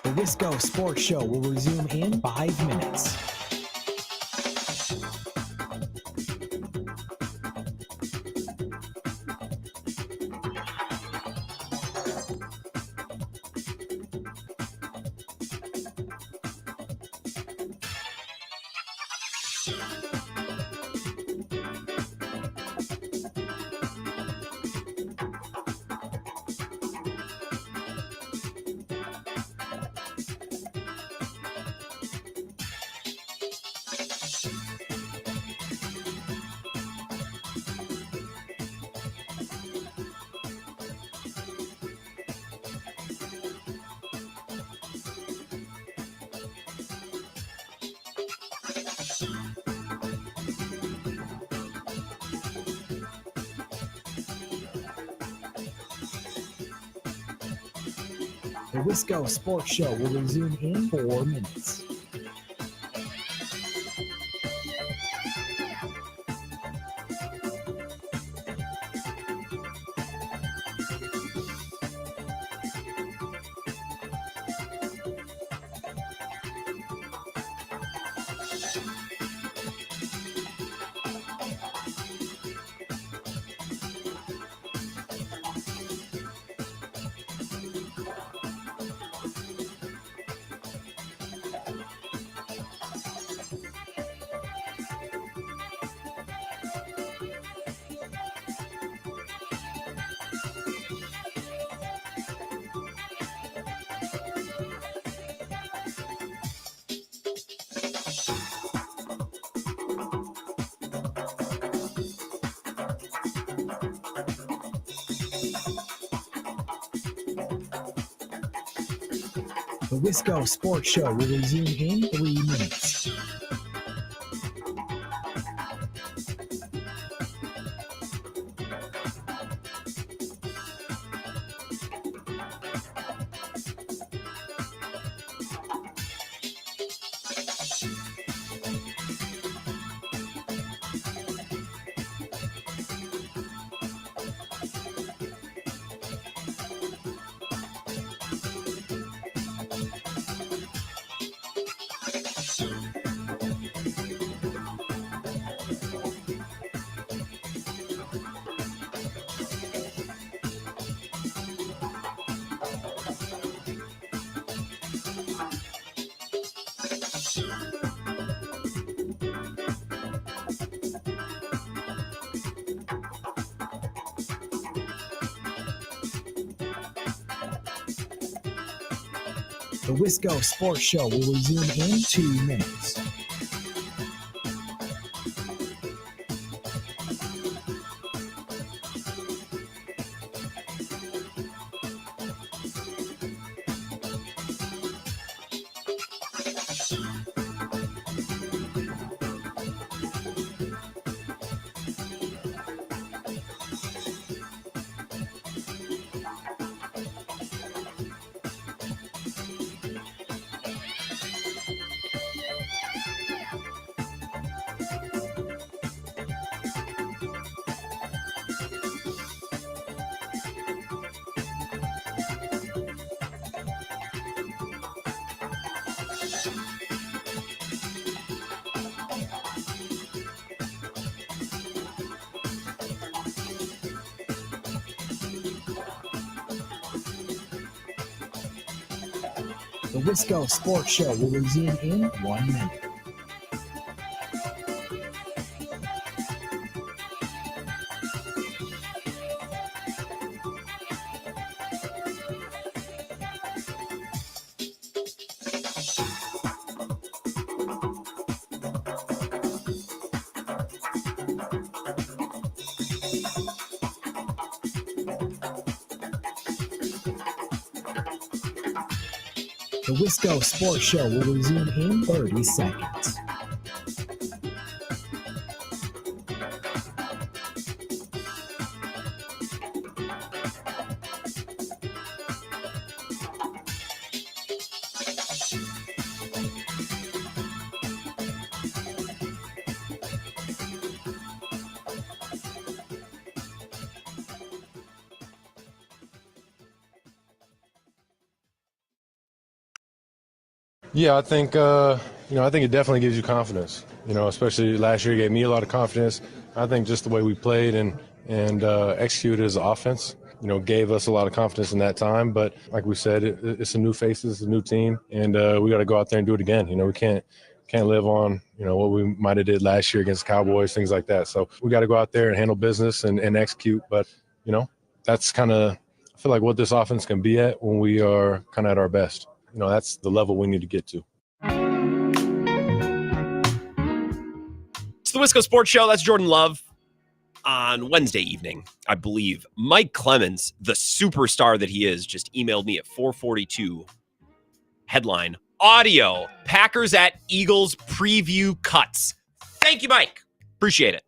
The Wisco Sports Show will resume in 5 minutes. The Wisco Sports Show will resume in 4 minutes. The Wisco Sports Show will resume in 3 minutes. The Wisco Sports Show will resume in 2 minutes. The Wisco Sports Show will resume in 1 minute. The Wisco Sports Show will resume in 30 seconds. Yeah, I think I think it definitely gives you confidence. Especially last year, it gave me a lot of confidence. I think just the way we played and executed as an offense, gave us a lot of confidence in that time. But like we said, it's some new faces, a new team, and we got to go out there and do it again. We can't live on what we might have did last year against Cowboys, things like that. So we got to go out there and handle business and execute. But that's kind of, I feel like, what this offense can be at when we are kind of at our best. That's the level we need to get to. It's the Wisco Sports Show. That's Jordan Love on Wednesday evening, I believe. Mike Clemens, the superstar that he is, just emailed me at 4:42. Headline: audio, Packers at Eagles preview cuts. Thank you, Mike. Appreciate it.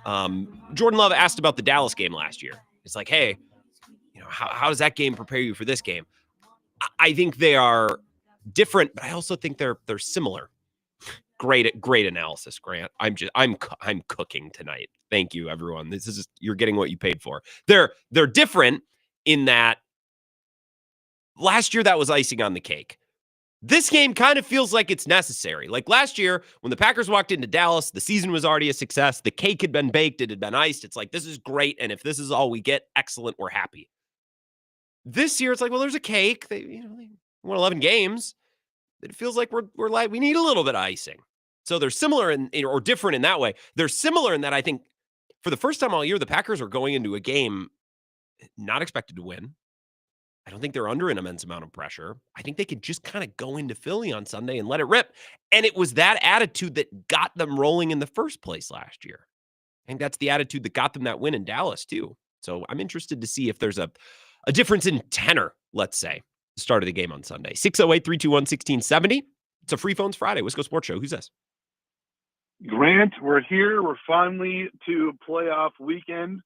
Jordan Love asked about the Dallas game last year. It's like, hey, how does that game prepare you for this game? I think they are different, but I also think they're similar. Great analysis, Grant. I'm cooking tonight. Thank you, everyone. You're getting what you paid for. They're different in that last year that was icing on the cake. This game kind of feels like it's necessary. Like last year, when the Packers walked into Dallas, the season was already a success. The cake had been baked. It had been iced. It's like, this is great. And if this is all we get, excellent. We're happy. This year, it's like, well, there's a cake. They won 11 games. It feels like we're like, we need a little bit of icing. So they're similar or different in that way. They're similar in that I think for the first time all year, the Packers are going into a game not expected to win. I don't think they're under an immense amount of pressure. I think they could just kind of go into Philly on Sunday and let it rip. And it was that attitude that got them rolling in the first place last year. I think that's the attitude that got them that win in Dallas too. So I'm interested to see if there's a difference in tenor, let's say, the start of the game on Sunday. 608-321-1670. It's a Free Phones Friday. Wisco Sports Show. Who's this? Grant, we're here. We're finally to playoff weekend.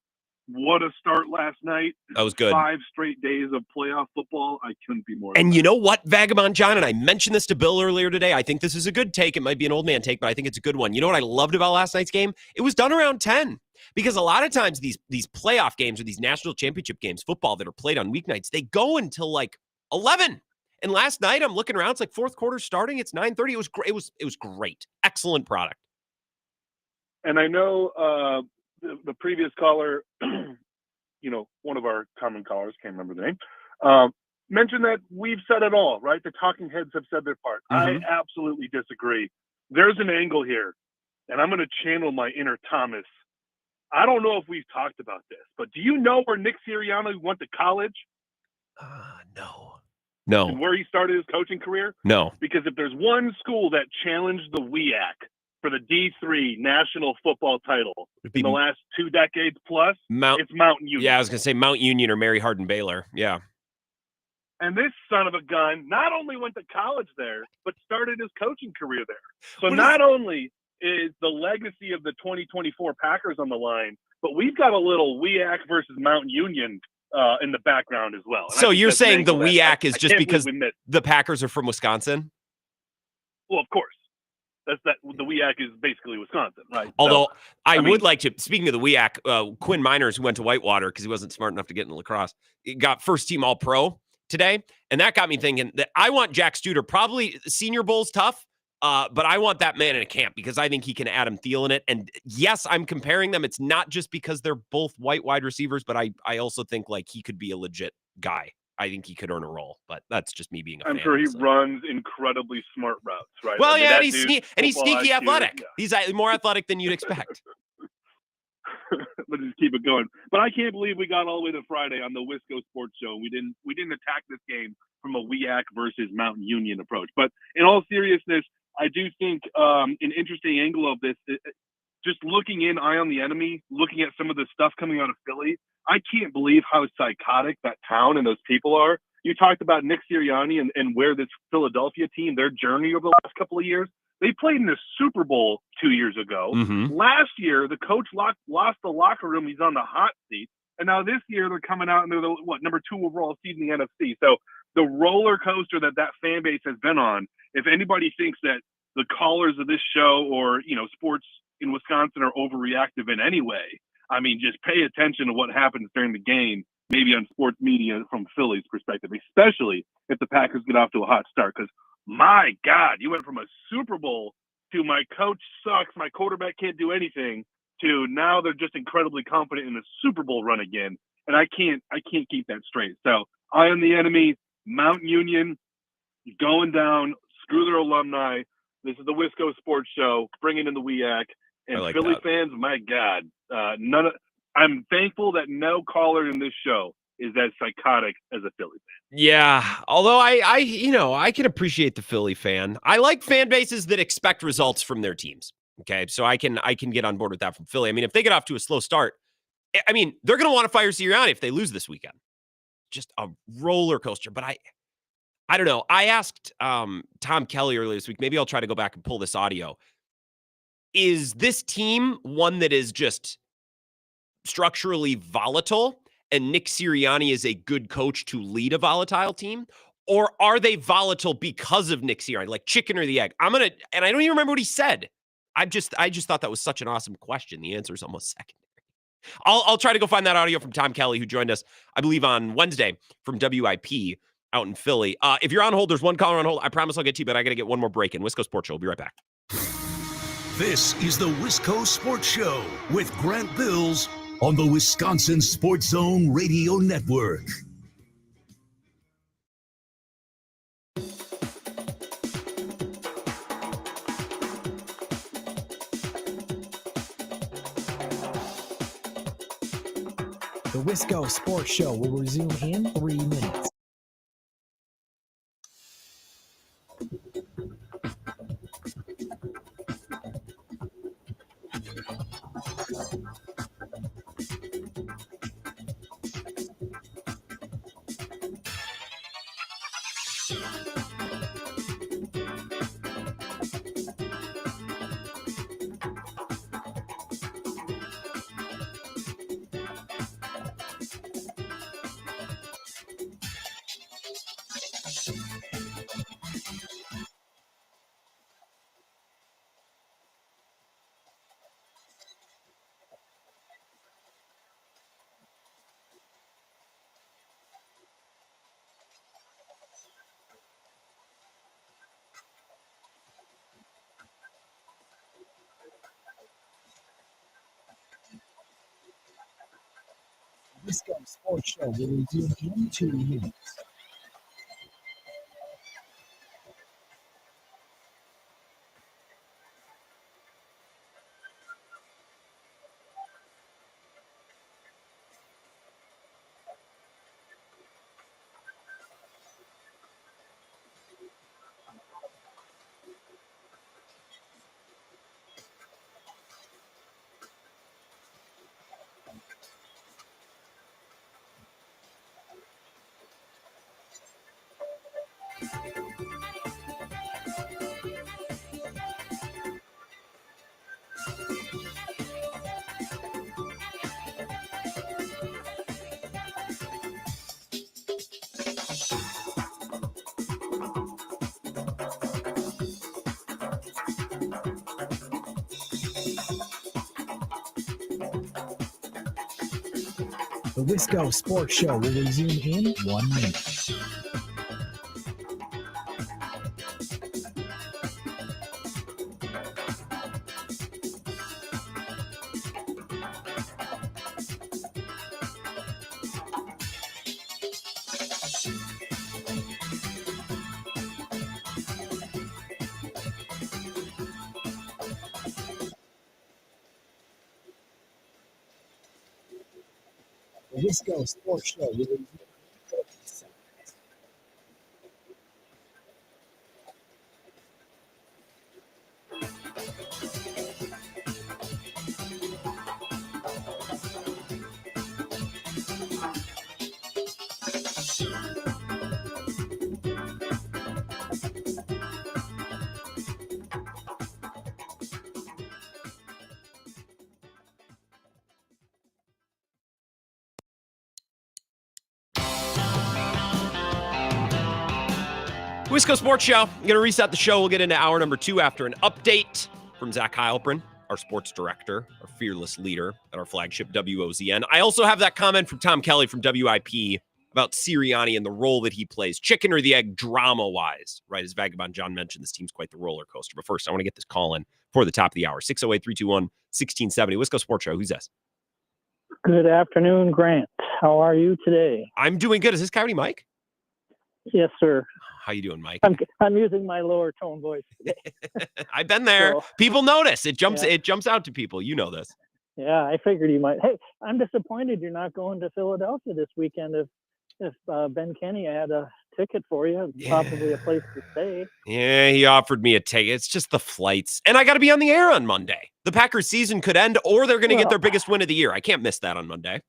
What a start last night. That was good. 5 straight days of playoff football. I couldn't be more. And you know what, Vagabond John, and I mentioned this to Bill earlier today. I think this is a good take. It might be an old man take, but I think it's a good one. You know what I loved about last night's game? It was done around 10. Because a lot of times these playoff games or these national championship games, football that are played on weeknights, they go until like 11. And last night I'm looking around, it's like fourth quarter starting. It's 9:30. It was great. It was great. Excellent product. And I know the previous caller, one of our common callers, can't remember the name, mentioned that we've said it all, right? The talking heads have said their part. Mm-hmm. I absolutely disagree. There's an angle here, and I'm going to channel my inner Thomas. I don't know if we've talked about this, but do you know where Nick Sirianni went to college? No. No. And where he started his coaching career? No. Because if there's one school that challenged the WEAC for the D3 national football title in the last 2 decades plus, it's Mountain Union. Yeah, I was going to say Mount Union or Mary Hardin Baylor. Yeah. And this son of a gun not only went to college there, but started his coaching career there. So not only is the legacy of the 2024 Packers on the line, but we've got a little WEAC versus Mountain Union in the background as well. And So you're saying the WEAC is just because the the Packers are from Wisconsin? Well, of course. The WEAC is basically Wisconsin, right? Although So, I would like to, speaking of the WEAC, Quinn Miners, who went to Whitewater because he wasn't smart enough to get into lacrosse, he got first team All-Pro today. And that got me thinking that I want Jack Studer, probably Senior Bowl's tough, but I want that man in a camp because I think he can Adam Thielen it. And yes, I'm comparing them. It's not just because they're both white wide receivers, but I also think like he could be a legit guy. I think he could earn a role, but that's just me being a fan. I'm sure he runs incredibly smart routes, right? Well, I mean, yeah, that and dude's he's football sneaky IQ, athletic. yeah. He's more athletic than you'd expect. Let's just keep it going. But I can't believe we got all the way to Friday on the Wisco Sports Show. We didn't attack this game from a WEAC versus Mountain Union approach. But in all seriousness, I do think an interesting angle of this, just looking in, eye on the enemy, looking at some of the stuff coming out of Philly, I can't believe how psychotic that town and those people are. You talked about Nick Sirianni and where this Philadelphia team, their journey over the last couple of years. They played in the Super Bowl 2 years ago. Mhm. Last year, the coach lost the locker room. He's on the hot seat. And now this year, they're coming out and they're the number 2 overall seed in the NFC. So the roller coaster that fan base has been on, if anybody thinks that the callers of this show or, sports in Wisconsin are overreactive in any way, I mean, just pay attention to what happens during the game, maybe on sports media from Philly's perspective, especially if the Packers get off to a hot start. Because, my God, you went from a Super Bowl to my coach sucks, my quarterback can't do anything, to now they're just incredibly confident in the Super Bowl run again. And I can't keep that straight. So, eye on the enemy, Mountain Union going down, screw their alumni. This is the Wisco Sports Show, bringing in the WEAC. And like Philly that. fans, my God, I'm thankful that no caller in this show is as psychotic as a Philly fan. Yeah, although I can appreciate the Philly fan. I like fan bases that expect results from their teams. Okay, so I can get on board with that from Philly. I mean, if they get off to a slow start, I mean, they're going to want to fire Sirianni if they lose this weekend. Just a roller coaster. But I don't know. I asked Tom Kelly earlier this week. Maybe I'll try to go back and pull this audio. Is this team one that is just structurally volatile and Nick Sirianni is a good coach to lead a volatile team? Or are they volatile because of Nick Sirianni, like chicken or the egg? And I don't even remember what he said. I just thought that was such an awesome question. The answer is almost secondary. I'll try to go find that audio from Tom Kelly, who joined us, I believe, on Wednesday from WIP out in Philly. If you're on hold, there's one caller on hold. I promise I'll get to you, but I got to get one more break in. Wisco Sports Show. We'll be right back. This is the Wisco Sports Show with Grant Bills on the Wisconsin Sports Zone Radio Network. The Wisco Sports Show will resume in 3 minutes. Wisco Sports Show will resume in 2 minutes. The Wisco Sports Show will resume in 1 minute. The Wisco Sports Show will resume. Wisco Sports Show. I'm going to reset the show. We'll get into hour number 2 after an update from Zach Heilprin, our sports director, our fearless leader at our flagship WOZN. I also have that comment from Tom Kelly from WIP about Sirianni and the role that he plays, chicken or the egg drama-wise, right? As Vagabond John mentioned, this team's quite the roller coaster. But first, I want to get this call in for the top of the hour. 608-321-1670. Wisco Sports Show. Who's this? Good afternoon, Grant. How are you today? I'm doing good. Is this Coyote Mike? Yes, sir. How you doing, Mike? I'm using my lower tone voice today. I've been there. So, people notice. It jumps. yeah. It jumps out to people. You know this. Yeah, I figured you might. Hey, I'm disappointed you're not going to Philadelphia this weekend. If Ben Kenny had a ticket for you, probably a place to stay. Yeah, he offered me a ticket. It's just the flights. And I got to be on the air on Monday. The Packers season could end or they're going to get their biggest win of the year. I can't miss that on Monday.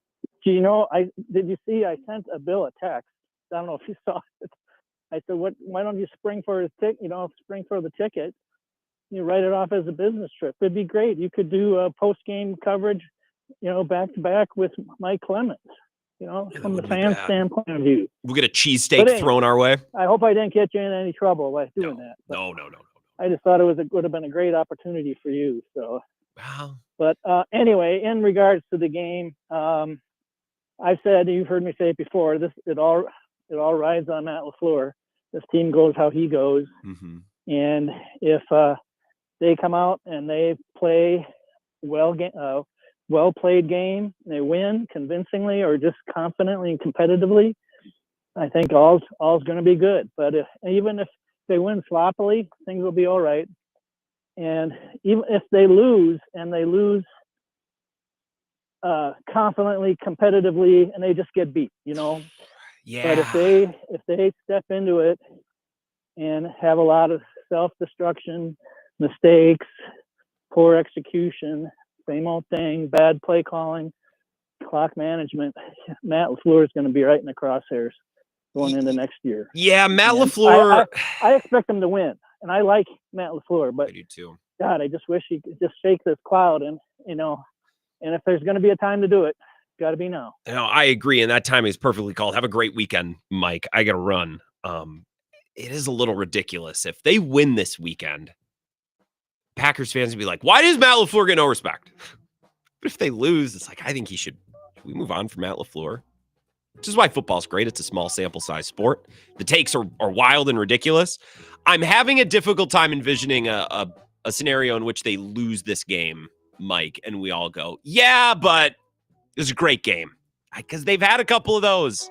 Do you know, did you see I sent Bill a text? I don't know if you saw it. I said, why don't you spring for his spring for the ticket? You write it off as a business trip. It'd be great. You could do a post-game coverage, back to back with Mike Clemens, from the fan standpoint of view. We'll get a cheesesteak thrown our way. I hope I didn't get you in any trouble by doing that. No. I just thought it would have been a great opportunity for you. So, wow. But anyway, in regards to the game, I said, you've heard me say it before, it all rides on Matt LaFleur. This team goes how he goes. Mm-hmm. And if they come out and they play well-played game, and they win convincingly or just confidently and competitively, I think all's going to be good. But even if they win sloppily, things will be all right. And even if they lose, and they lose confidently, competitively, and they just get beat, Yeah. But if they step into it and have a lot of self-destruction, mistakes, poor execution, same old thing, bad play calling, clock management, Matt LaFleur is going to be right in the crosshairs going into next year. Yeah, Matt LaFleur. I expect him to win, and I like Matt LaFleur, but I do too. God, I just wish he could just shake this cloud and if there's going to be a time to do it, got to be now. No, I agree, and that time is perfectly called. Have a great weekend, Mike. I got to run. It is a little ridiculous. If they win this weekend, Packers fans would be like, why does Matt LaFleur get no respect? But if they lose, it's like, I think should we move on from Matt LaFleur? Which is why football's great. It's a small sample size sport. The takes are wild and ridiculous. I'm having a difficult time envisioning a scenario in which they lose this game, Mike, and we all go, yeah, but it was a great game. Because they've had a couple of those.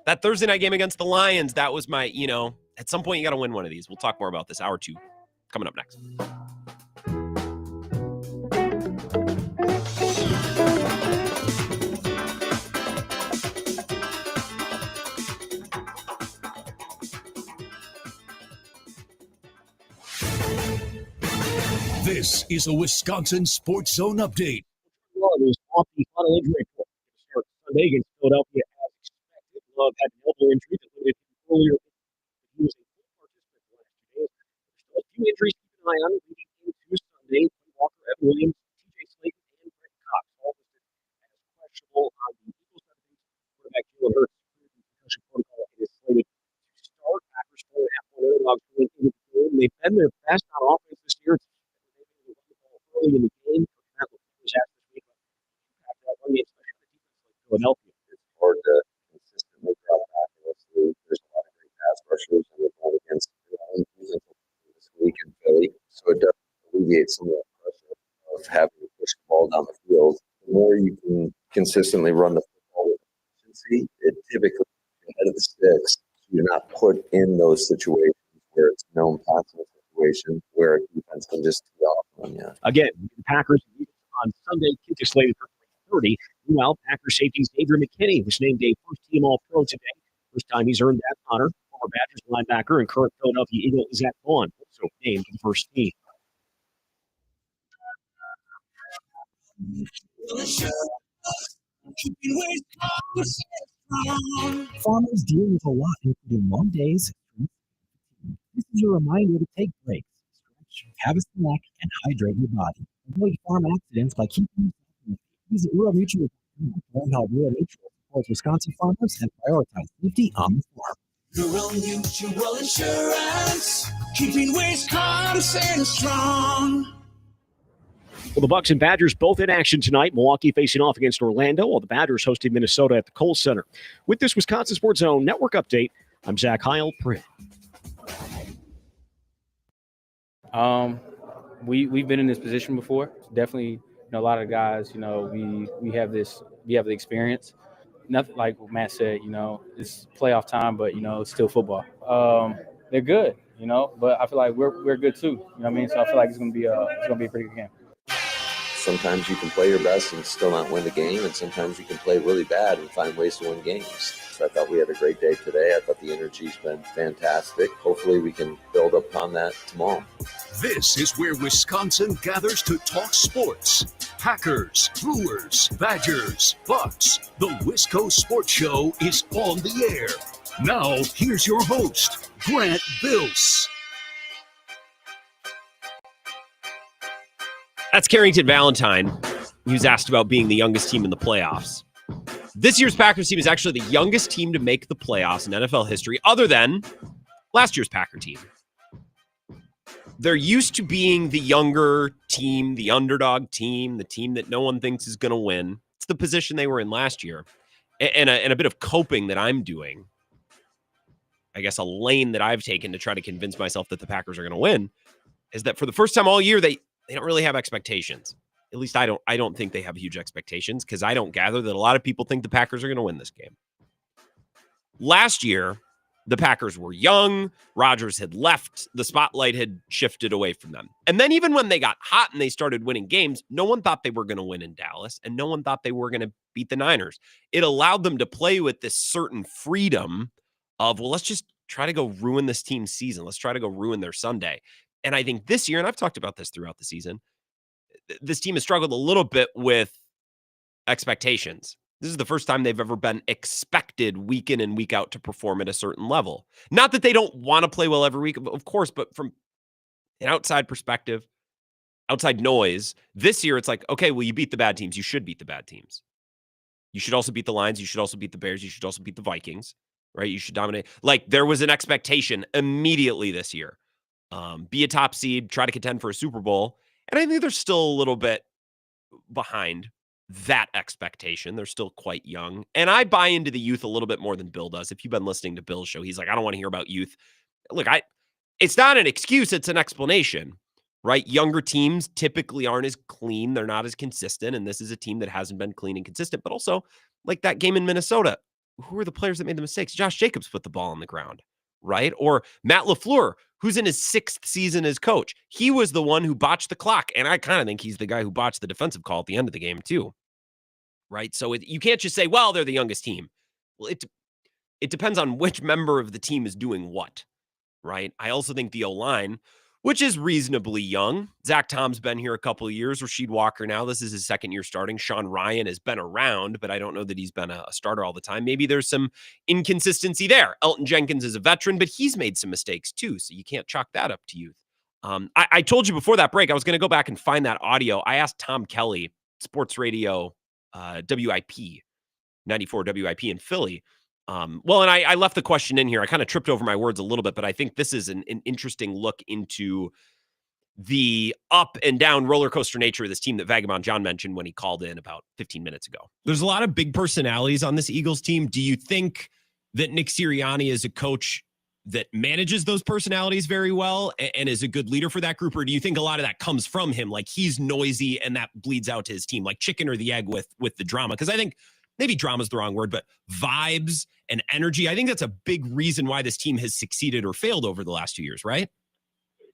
That Thursday night game against the Lions, that was my, at some point you got to win one of these. We'll talk more about this. Hour 2 coming up next. This is a Wisconsin Sports Zone update. There's off the final injury report. Start Sunday against Philadelphia as expected. Love had an elbow injury that limited him earlier. He was a full participant the last 2 days. Still a few injuries to keep an eye on leading into Sunday. Walker, Evan Williams, TJ Slaton, and Brett Cox, all listed as questionable on the Eagles side of things. Quarterback Jalen Hurts, concussion protocol, is slated to start. Packers 4.5-point underdogs going into the game. They've been their best on offense this year. They've been able to run the ball early in the game. Matt LaFleur was asked this week about that run game, especially on a defense like Philadelphia. It's hard to consistently drop back in this league. There's a lot of great pass rushers, and we're going against their own defensive team this week in Philly. So it does alleviate some of that pressure of having to push the ball down the field. The more you can consistently run the football with efficiency, it typically ahead of the sticks. You're not put in those situations where it's a known passing situation where a defense can just tee off on you. Again, the Packers on Sunday kick is slated for 30. Meanwhile, Packers safety Xavier McKinney was named a first-team All-Pro today. First time he's earned that honor. Former Badgers linebacker and current Philadelphia Eagle Zach Vaughn also named to the first team. Farmers deal with a lot, including long days. This is your reminder to take breaks, stretch, have a snack, and hydrate your body. Avoid farm accidents by keeping yourself healthy. Visit Rural Mutual to learn how Rural Mutual supports Wisconsin farmers and prioritize safety on the farm. Rural Mutual Insurance, keeping Wisconsin strong. Well, the Bucks and Badgers both in action tonight. Milwaukee facing off against Orlando, while the Badgers hosting Minnesota at the Kohl Center. With this Wisconsin Sports Zone Network update, I'm Zach Heil. We've been in this position before. Definitely, a lot of guys, we have the experience. Nothing like what Matt said, it's playoff time, but it's still football. They're good, but I feel like we're good too. You know what I mean? So I feel like it's gonna be a pretty good game. Sometimes you can play your best and still not win the game, and sometimes you can play really bad and find ways to win games. So I thought we had a great day today. I thought the energy's been fantastic. Hopefully we can build upon that tomorrow. This is where Wisconsin gathers to talk sports. Packers, Brewers, Badgers, Bucks. The Wisco Sports Show is on the air. Now, here's your host, Grant Bills. That's Carrington Valentine, who's asked about being the youngest team in the playoffs. This year's Packers team is actually the youngest team to make the playoffs in NFL history, other than last year's Packer team. They're used to being the younger team, the underdog team, the team that no one thinks is going to win. It's the position they were in last year. And a bit of coping that I'm doing, I guess a lane that I've taken to try to convince myself that the Packers are going to win, is that for the first time all year, they don't really have expectations. At least I don't think they have huge expectations, because I don't gather that a lot of people think the Packers are going to win this game. Last year, the Packers were young. Rodgers had left. The spotlight had shifted away from them. And then even when they got hot and they started winning games, no one thought they were going to win in Dallas, and no one thought they were going to beat the Niners. It allowed them to play with this certain freedom of, well, let's just try to go ruin this team's season. Let's try to go ruin their Sunday. And I think this year, and I've talked about this throughout the season, this team has struggled a little bit with expectations. This is the first time they've ever been expected week in and week out to perform at a certain level. Not that they don't want to play well every week, of course, but from an outside perspective, outside noise, this year it's like, okay, well, you beat the bad teams. You should beat the bad teams. You should also beat the Lions. You should also beat the Bears. You should also beat the Vikings, right? You should dominate. Like, there was an expectation immediately this year. Be a top seed, try to contend for a Super Bowl. And I think they're still a little bit behind that expectation. They're still quite young. And I buy into the youth a little bit more than Bill does. If you've been listening to Bill's show, he's like, I don't want to hear about youth. Look, it's not an excuse, it's an explanation, right? Younger teams typically aren't as clean. They're not as consistent. And this is a team that hasn't been clean and consistent. But also, like that game in Minnesota, who are the players that made the mistakes? Josh Jacobs put the ball on the ground, right? Or Matt LaFleur, who's in his 6th season as coach. He was the one who botched the clock. And I kind of think he's the guy who botched the defensive call at the end of the game too, right? So you can't just say, well, they're the youngest team. Well, it depends on which member of the team is doing what, right? I also think the O-line, which is reasonably young. Zach Tom's been here a couple of years. Rasheed Walker now, this is his 2nd year starting. Sean Ryan has been around, but I don't know that he's been a starter all the time. Maybe there's some inconsistency there. Elton Jenkins is a veteran, but he's made some mistakes too, so you can't chalk that up to youth. I told you before that break, I was going to go back and find that audio. I asked Tom Kelly, sports radio, WIP, 94 WIP in Philly. And I left the question in here. I kind of tripped over my words a little bit, but I think this is an interesting look into the up and down roller coaster nature of this team that Vagabond John mentioned when he called in about 15 minutes ago. There's a lot of big personalities on this Eagles team. Do you think that Nick Sirianni is a coach that manages those personalities very well and is a good leader for that group? Or do you think a lot of that comes from him? Like he's noisy and that bleeds out to his team, like chicken or the egg with the drama? Because I think maybe drama is the wrong word, but vibes and energy. I think that's a big reason why this team has succeeded or failed over the last 2 years, right?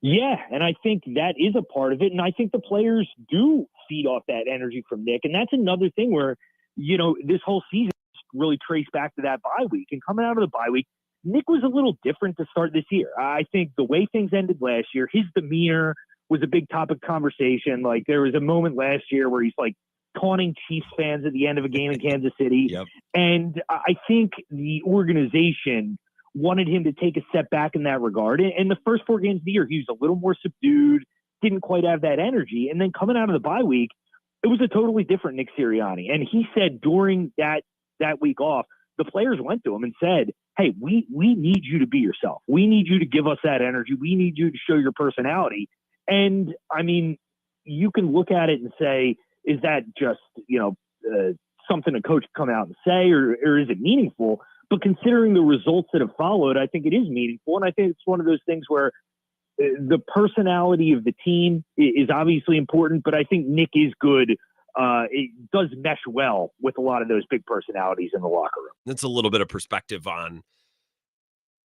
Yeah, and I think that is a part of it. And I think the players do feed off that energy from Nick. And that's another thing where, this whole season really traced back to that bye week. And coming out of the bye week, Nick was a little different to start this year. I think the way things ended last year, his demeanor was a big topic of conversation. Like there was a moment last year where he's like taunting Chiefs fans at the end of a game in Kansas City. Yep. And I think the organization wanted him to take a step back in that regard. And the first 4 games of the year, he was a little more subdued, didn't quite have that energy. And then coming out of the bye week, it was a totally different Nick Sirianni. And he said during that week off, the players went to him and said, hey, we need you to be yourself. We need you to give us that energy. We need you to show your personality. And I mean, you can look at it and say, is that just, something a coach can come out and say, or is it meaningful? But considering the results that have followed, I think it is meaningful. And I think it's one of those things where the personality of the team is obviously important, but I think Nick is good. It does mesh well with a lot of those big personalities in the locker room. That's a little bit of perspective on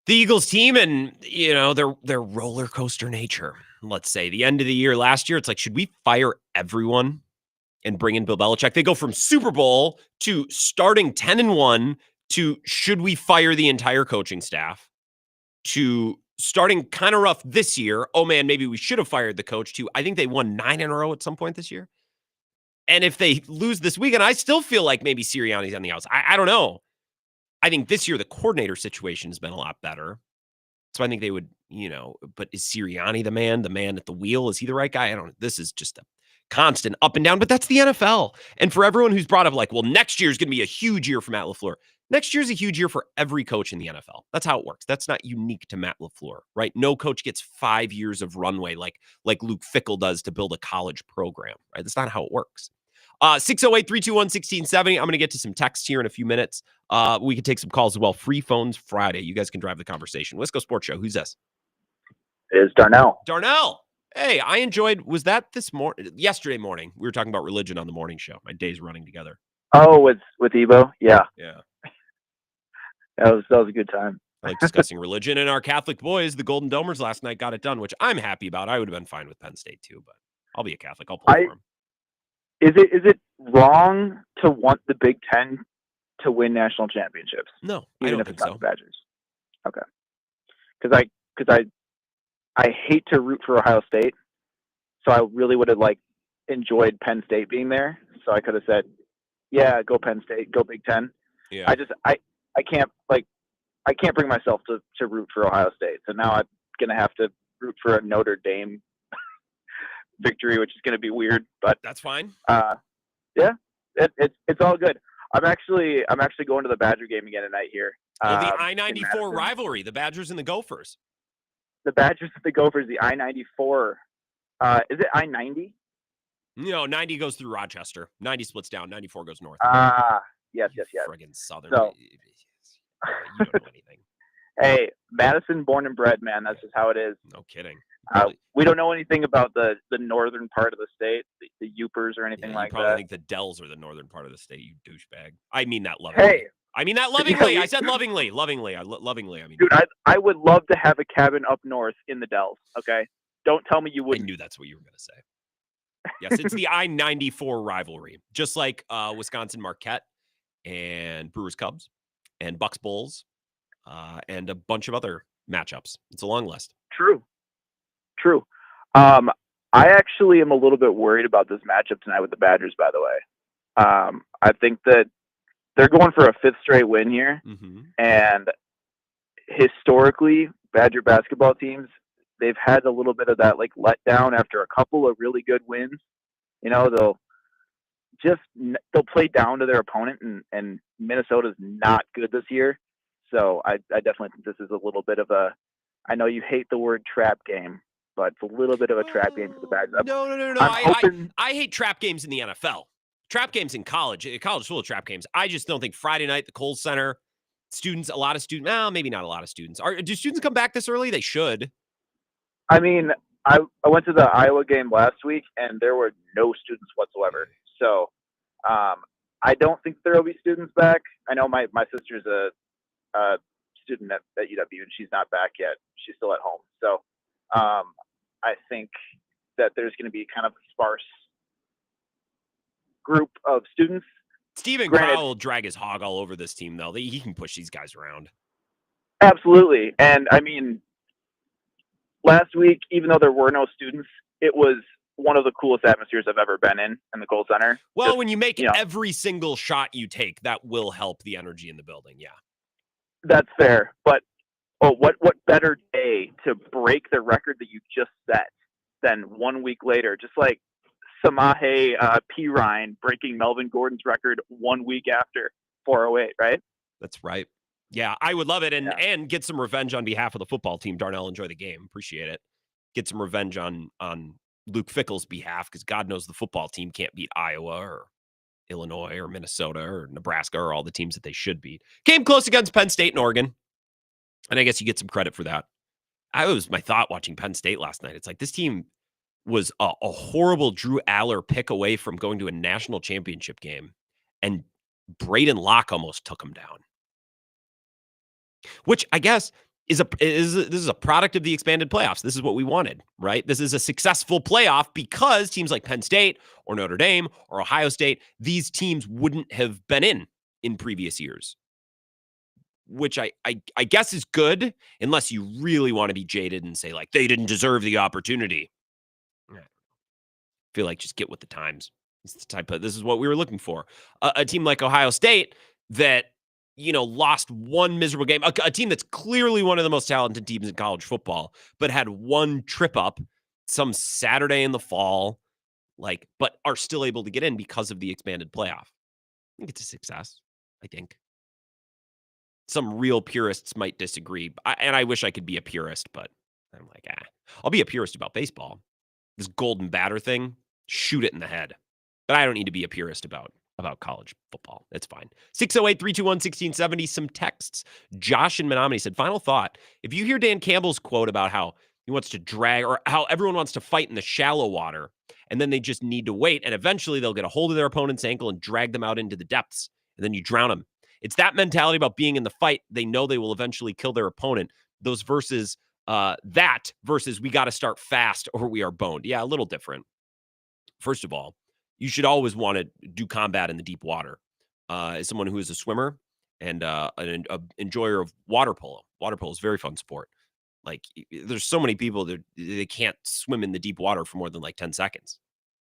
the Eagles team and, their roller coaster nature. Let's say the end of the year last year, it's like, should we fire everyone and bring in Bill Belichick? They go from Super Bowl to starting 10-1 to should we fire the entire coaching staff to starting kind of rough this year. Oh man, maybe we should have fired the coach too. I think they won 9 in a row at some point this year. And if they lose this weekend, I still feel like maybe Sirianni's on the outs. I don't know. I think this year the coordinator situation has been a lot better. So I think they would, but is Sirianni the man at the wheel? Is he the right guy? I don't know. This is just a constant up and down, but that's the NFL. And for everyone who's brought up like, well, next year is going to be a huge year for Matt LaFleur. Next year's a huge year for every coach in the NFL. That's how it works. That's not unique to Matt LaFleur, right? No coach gets 5 years of runway like Luke Fickell does to build a college program, right? That's not how it works. 608-321-1670. I'm going to get to some texts here in a few minutes. We can take some calls as well. Free phones Friday. You guys can drive the conversation. Wisco Sports Show. Who's this? It's Darnell. Darnell. Hey, I enjoyed, was that yesterday morning? We were talking about religion on the morning show. My days running together. Oh, with Ebo? Yeah. Yeah. That was a good time. I like discussing religion, and our Catholic boys, the Golden Domers, last night got it done, which I'm happy about. I would have been fine with Penn State too, but I'll be a Catholic. I'll pull for them. Is it wrong to want the Big Ten to win national championships? No, even I don't if think it's not so. the Badgers. Okay. Because I hate to root for Ohio State, so I really would have enjoyed Penn State being there. So I could have said, yeah, go Penn State, go Big Ten. Yeah. I can't bring myself to root for Ohio State. So now I'm gonna have to root for a Notre Dame victory, which is gonna be weird, but that's fine. Yeah, it's all good. I'm actually going to the Badger game again tonight here. The I-94 rivalry, the Badgers and the Gophers. The Badgers and the Gophers, the I-94. Is it I-90? No, 90 goes through Rochester. 90 splits down. 94 goes north. Yes. Friggin' Southern. So, you don't know anything. Hey, Madison, born and bred, man. That's just how it is. No kidding. We don't know anything about the northern part of the state, the Yoopers or anything like you probably that. think the Dells are the northern part of the state, you douchebag. I mean that lovingly. Hey. I mean that lovingly. I said lovingly. Lovingly. Lovingly. I mean, dude, I would love to have a cabin up north in the Dells, okay? Don't tell me you wouldn't. I knew that's what you were going to say. Yes, it's the I-94 rivalry. Just like Wisconsin Marquette and Brewers Cubs and Bucks Bulls and a bunch of other matchups. It's a long list. True. I actually am a little bit worried about this matchup tonight with the Badgers, by the way. I think that they're going for a 5th straight win here. Mm-hmm. And historically, Badger basketball teams they've had a little bit of that like letdown after a couple of really good wins. You know, they'll play down to their opponent, and Minnesota's not good this year. So I definitely think this is a little bit of a, I know you hate the word trap game, but it's a little bit of a trap game for the Badgers. No. I hate trap games in the NFL. Trap games in college. College is full of trap games. I just don't think Friday night, the Kohl Center, students, a lot of students, maybe not a lot of students. Do students come back this early? They should. I mean, I went to the Iowa game last week, and there were no students whatsoever. So I don't think there will be students back. I know my sister's a student at UW, and she's not back yet. She's still at home. So I think that there's going to be kind of a sparse group of students. Steven Grau will drag his hog all over this team, though. He can push these guys around. Absolutely. And I mean, last week, even though there were no students, it was one of the coolest atmospheres I've ever been in the Kohl Center. Well, when you make every single shot you take, that will help the energy in the building. Yeah. That's fair. But what better day to break the record that you just set than 1 week later? Just like Samaje Perine breaking Melvin Gordon's record 1 week after 408, right? That's right. Yeah, I would love it. And get some revenge on behalf of the football team. Darnell, enjoy the game. Appreciate it. Get some revenge on Luke Fickell's behalf, because God knows the football team can't beat Iowa or Illinois or Minnesota or Nebraska or all the teams that they should beat. Came close against Penn State and Oregon. And I guess you get some credit for that. That was my thought watching Penn State last night. It's like this team was a horrible Drew Aller pick away from going to a national championship game, and Braden Locke almost took him down. Which I guess this is a product of the expanded playoffs. This is what we wanted, right? This is a successful playoff because teams like Penn State or Notre Dame or Ohio State, these teams wouldn't have been in previous years. Which I guess is good, unless you really want to be jaded and say, like, they didn't deserve the opportunity. I feel like just get with the times. This is what we were looking for. A team like Ohio State that, lost one miserable game. A team that's clearly one of the most talented teams in college football, but had one trip up some Saturday in the fall, but are still able to get in because of the expanded playoff. I think it's a success, I think. Some real purists might disagree, and I wish I could be a purist, but I'm like, I'll be a purist about baseball. This golden batter thing, shoot it in the head. But I don't need to be a purist about college football. That's fine. 608-321-1670, some texts. Josh in Menominee said, final thought. If you hear Dan Campbell's quote about how he wants to drag, or how everyone wants to fight in the shallow water, and then they just need to wait, and eventually they'll get a hold of their opponent's ankle and drag them out into the depths, and then you drown them. It's that mentality about being in the fight. They know they will eventually kill their opponent. Those versus we got to start fast or we are boned. Yeah, a little different. First of all, you should always want to do combat in the deep water. As someone who is a swimmer and an enjoyer of water polo. Water polo is a very fun sport. Like, there's so many people that they can't swim in the deep water for more than 10 seconds.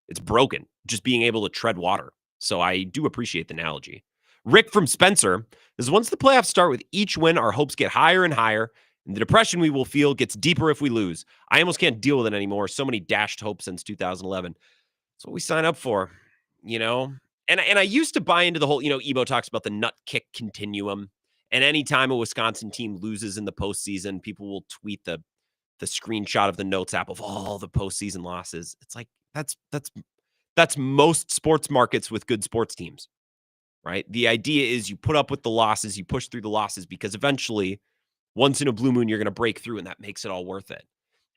It's broken, just being able to tread water. So I do appreciate the analogy. Rick from Spencer is, once the playoffs start with each win, our hopes get higher and higher, and the depression we will feel gets deeper if we lose. I almost can't deal with it anymore. So many dashed hopes since 2011. That's what we sign up for, And I used to buy into the whole, Ebo talks about the nut kick continuum. And anytime a Wisconsin team loses in the postseason, people will tweet the screenshot of the notes app of all the postseason losses. It's like, that's most sports markets with good sports teams. Right? The idea is you put up with the losses, you push through the losses, because eventually, once in a blue moon, you're going to break through, and that makes it all worth it.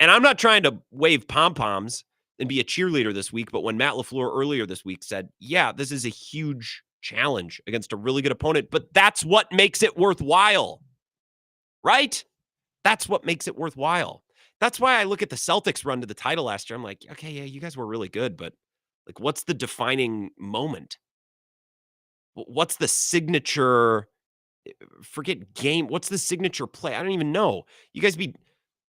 And I'm not trying to wave pom-poms and be a cheerleader this week, but when Matt LaFleur earlier this week said, yeah, this is a huge challenge against a really good opponent, but that's what makes it worthwhile. Right? That's what makes it worthwhile. That's why I look at the Celtics run to the title last year. I'm like, okay, yeah, you guys were really good, but what's the defining moment? What's the signature, forget game, what's the signature play? I don't even know. You guys beat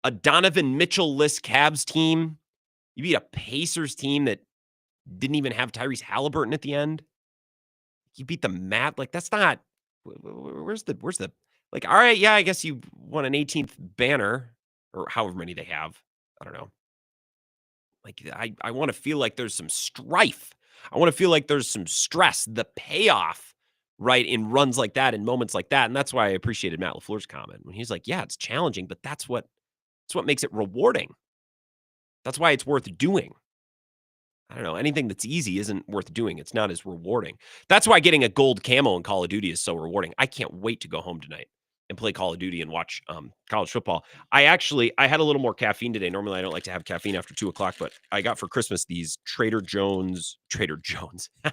a Donovan Mitchell-less Cavs team. You beat a Pacers team that didn't even have Tyrese Halliburton at the end. You beat the Mavs. That's not, where's the, all right, yeah, I guess you won an 18th banner, or however many they have. I don't know. Like I want to feel like there's some strife. I want to feel like there's some stress, the payoff, right, in runs like that, in moments like that. And that's why I appreciated Matt LaFleur's comment when he's like, yeah, it's challenging, but that's what makes it rewarding. That's why it's worth doing. I don't know. Anything that's easy isn't worth doing. It's not as rewarding. That's why getting a gold camo in Call of Duty is so rewarding. I can't wait to go home tonight and play Call of Duty and watch college football. I had a little more caffeine today. Normally, I don't like to have caffeine after 2:00, but I got for Christmas these Trader Joe's. I'm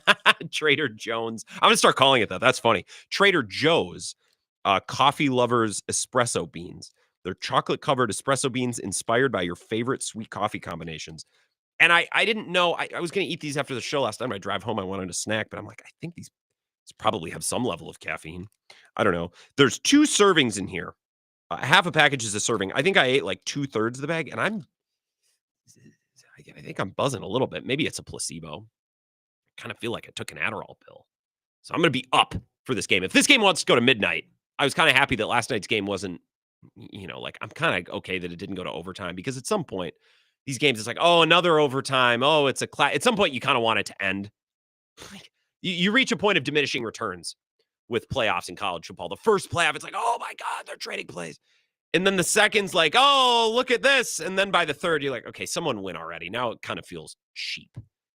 going to start calling it that. That's funny. Trader Joe's Coffee Lovers Espresso Beans. They're chocolate-covered espresso beans inspired by your favorite sweet coffee combinations. And I didn't know. I was going to eat these after the show last time. I drive home. I wanted a snack, but I'm like, I think these probably have some level of caffeine. I don't know. There's 2 servings in here. Half a package is a serving. I think I ate like 2/3 of the bag, and I think I'm buzzing a little bit. Maybe it's a placebo. I kind of feel like I took an Adderall pill. So I'm going to be up for this game. If this game wants to go to midnight, I was kind of happy that last night's game wasn't, like I'm kind of okay that it didn't go to overtime, because at some point, these games, it's like, oh, another overtime. Oh, it's a at some point, you kind of want it to end. Like, you reach a point of diminishing returns with playoffs in college football. The first playoff, it's like, oh my God, they're trading plays. And then the second's like, oh, look at this. And then by the third, you're like, okay, someone win already. Now it kind of feels cheap.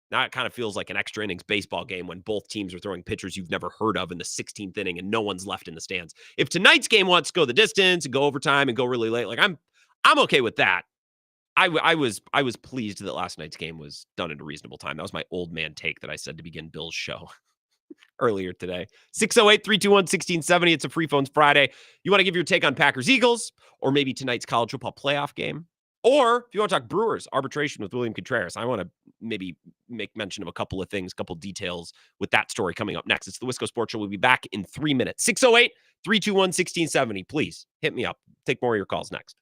Now it kind of feels like an extra innings baseball game when both teams are throwing pitchers you've never heard of in the 16th inning and no one's left in the stands. If tonight's game wants to go the distance and go overtime and go really late, like I'm okay with that. I was pleased that last night's game was done at a reasonable time. That was my old man take that I said to begin Bill's show earlier today. 608-321-1670. It's a Free Phones Friday. You want to give your take on Packers-Eagles, or maybe tonight's college football playoff game? Or if you want to talk Brewers arbitration with William Contreras, I want to maybe make mention of a couple of things, a couple details with that story coming up next. It's the Wisco Sports Show. We'll be back in 3 minutes. 608-321-1670. Please hit me up. Take more of your calls next.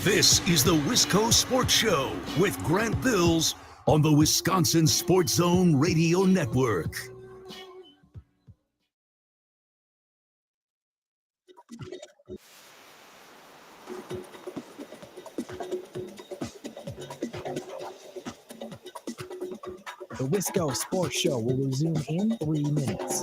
This is the Wisco Sports Show with Grant Bills on the Wisconsin Sports Zone Radio Network. The Wisco Sports Show will resume in 3 minutes.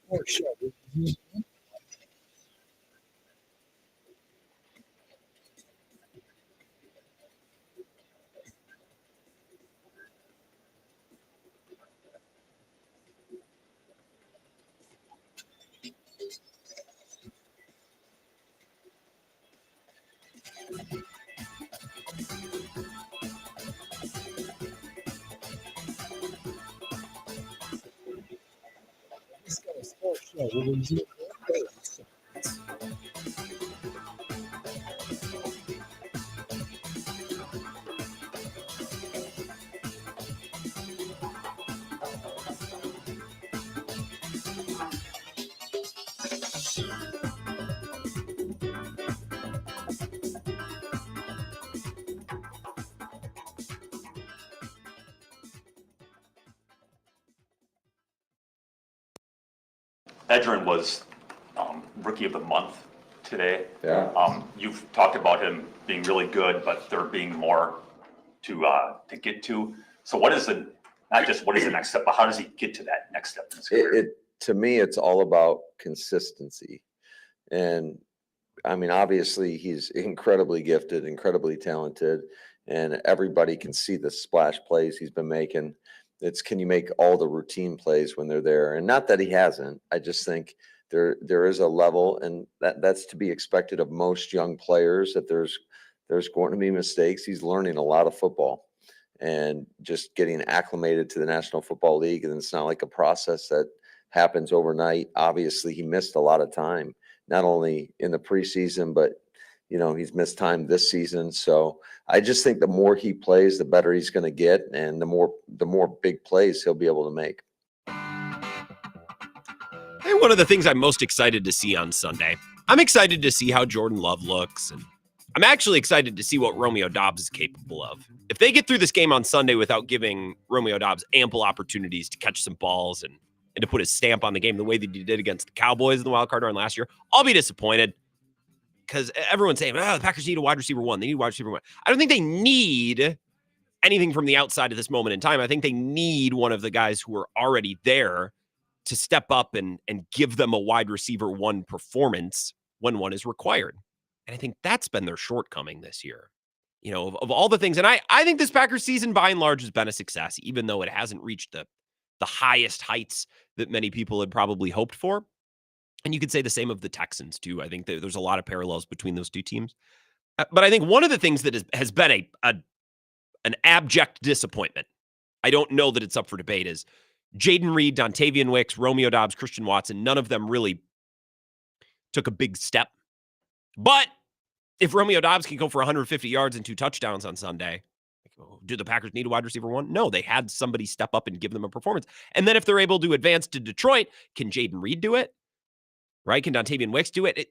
Sports Show will resume in Edgerrin was Rookie of the Month today. Yeah. You've talked about him being really good, but there being more to get to. So what is not just what is the next step, but how does he get to that next step in his career? To me, it's all about consistency. And I mean, obviously he's incredibly gifted, incredibly talented, and everybody can see the splash plays he's been making. It's, can you make all the routine plays when they're there? And not that he hasn't. I just think there is a level, and that's to be expected of most young players, that there's going to be mistakes. He's learning a lot of football and just getting acclimated to the National Football League. And it's not like a process that happens overnight. Obviously, he missed a lot of time, not only in the preseason, but he's missed time this season. So I just think the more he plays, the better he's going to get, and the more big plays he'll be able to make. Hey, one of the things I'm most excited to see on Sunday, I'm excited to see how Jordan Love looks, and I'm actually excited to see what Romeo Doubs is capable of. If they get through this game on Sunday without giving Romeo Doubs ample opportunities to catch some balls and to put his stamp on the game the way that he did against the Cowboys in the wild card round last year, I'll be disappointed. Because everyone's saying, the Packers need a wide receiver one. They need a wide receiver one. I don't think they need anything from the outside at this moment in time. I think they need one of the guys who are already there to step up and give them a wide receiver one performance when one is required. And I think that's been their shortcoming this year. Of all the things. And I think this Packers season, by and large, has been a success, even though it hasn't reached the highest heights that many people had probably hoped for. And you could say the same of the Texans, too. I think there's a lot of parallels between those two teams. But I think one of the things that has been an abject disappointment, I don't know that it's up for debate, is Jayden Reed, Dontavian Wicks, Romeo Doubs, Christian Watson. None of them really took a big step. But if Romeo Doubs can go for 150 yards and 2 touchdowns on Sunday, do the Packers need a wide receiver one? No, they had somebody step up and give them a performance. And then if they're able to advance to Detroit, can Jayden Reed do it? Right? Can Dontavian Wicks do it?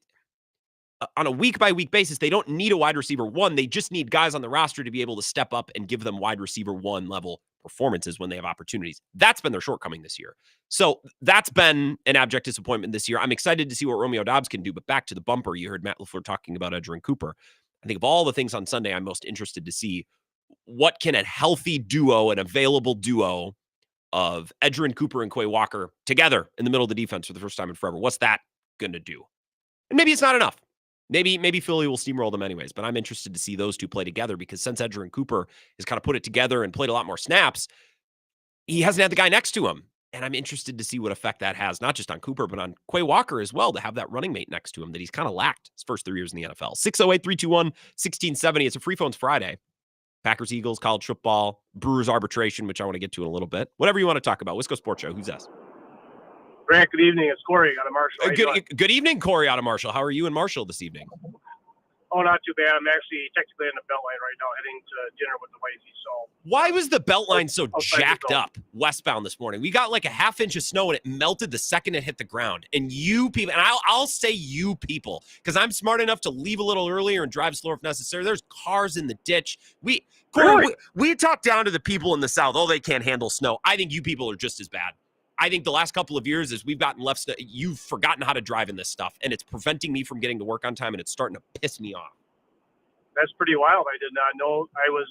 On a week-by-week basis, they don't need a wide receiver one. They just need guys on the roster to be able to step up and give them wide receiver one level performances when they have opportunities. That's been their shortcoming this year. So that's been an abject disappointment this year. I'm excited to see what Romeo Doubs can do, but back to the bumper, you heard Matt LaFleur talking about Edgerrin Cooper. I think of all the things on Sunday, I'm most interested to see what can a healthy duo, an available duo of Edgerrin Cooper and Quay Walker together in the middle of the defense for the first time in forever. What's that going to do? And maybe it's not enough. Maybe Philly will steamroll them anyways, but I'm interested to see those two play together, because since Edgerrin Cooper has kind of put it together and played a lot more snaps, he hasn't had the guy next to him. And I'm interested to see what effect that has, not just on Cooper, but on Quay Walker as well, to have that running mate next to him that he's kind of lacked his first 3 years in the NFL. 608-321-1670. It's a Free Phones Friday. Packers, Eagles, college football, Brewers arbitration, which I want to get to in a little bit. Whatever you want to talk about. Wisco Sports Show. Who's this? Grant, good evening. It's Corey out of Marshall. Good evening, Corey out of Marshall. How are you in Marshall this evening? Oh, not too bad. I'm actually technically in the Beltline right now, heading to dinner with the wifey. So, why was the Beltline so jacked up westbound this morning? We got like a half inch of snow and it melted the second it hit the ground. And you people, and I'll say you people, because I'm smart enough to leave a little earlier and drive slower if necessary. There's cars in the ditch. Corey, we talk down to the people in the South. Oh, they can't handle snow. I think you people are just as bad. I think the last couple of years, as we've gotten left, you've forgotten how to drive in this stuff, and it's preventing me from getting to work on time, and it's starting to piss me off. That's pretty wild. I did not know. I was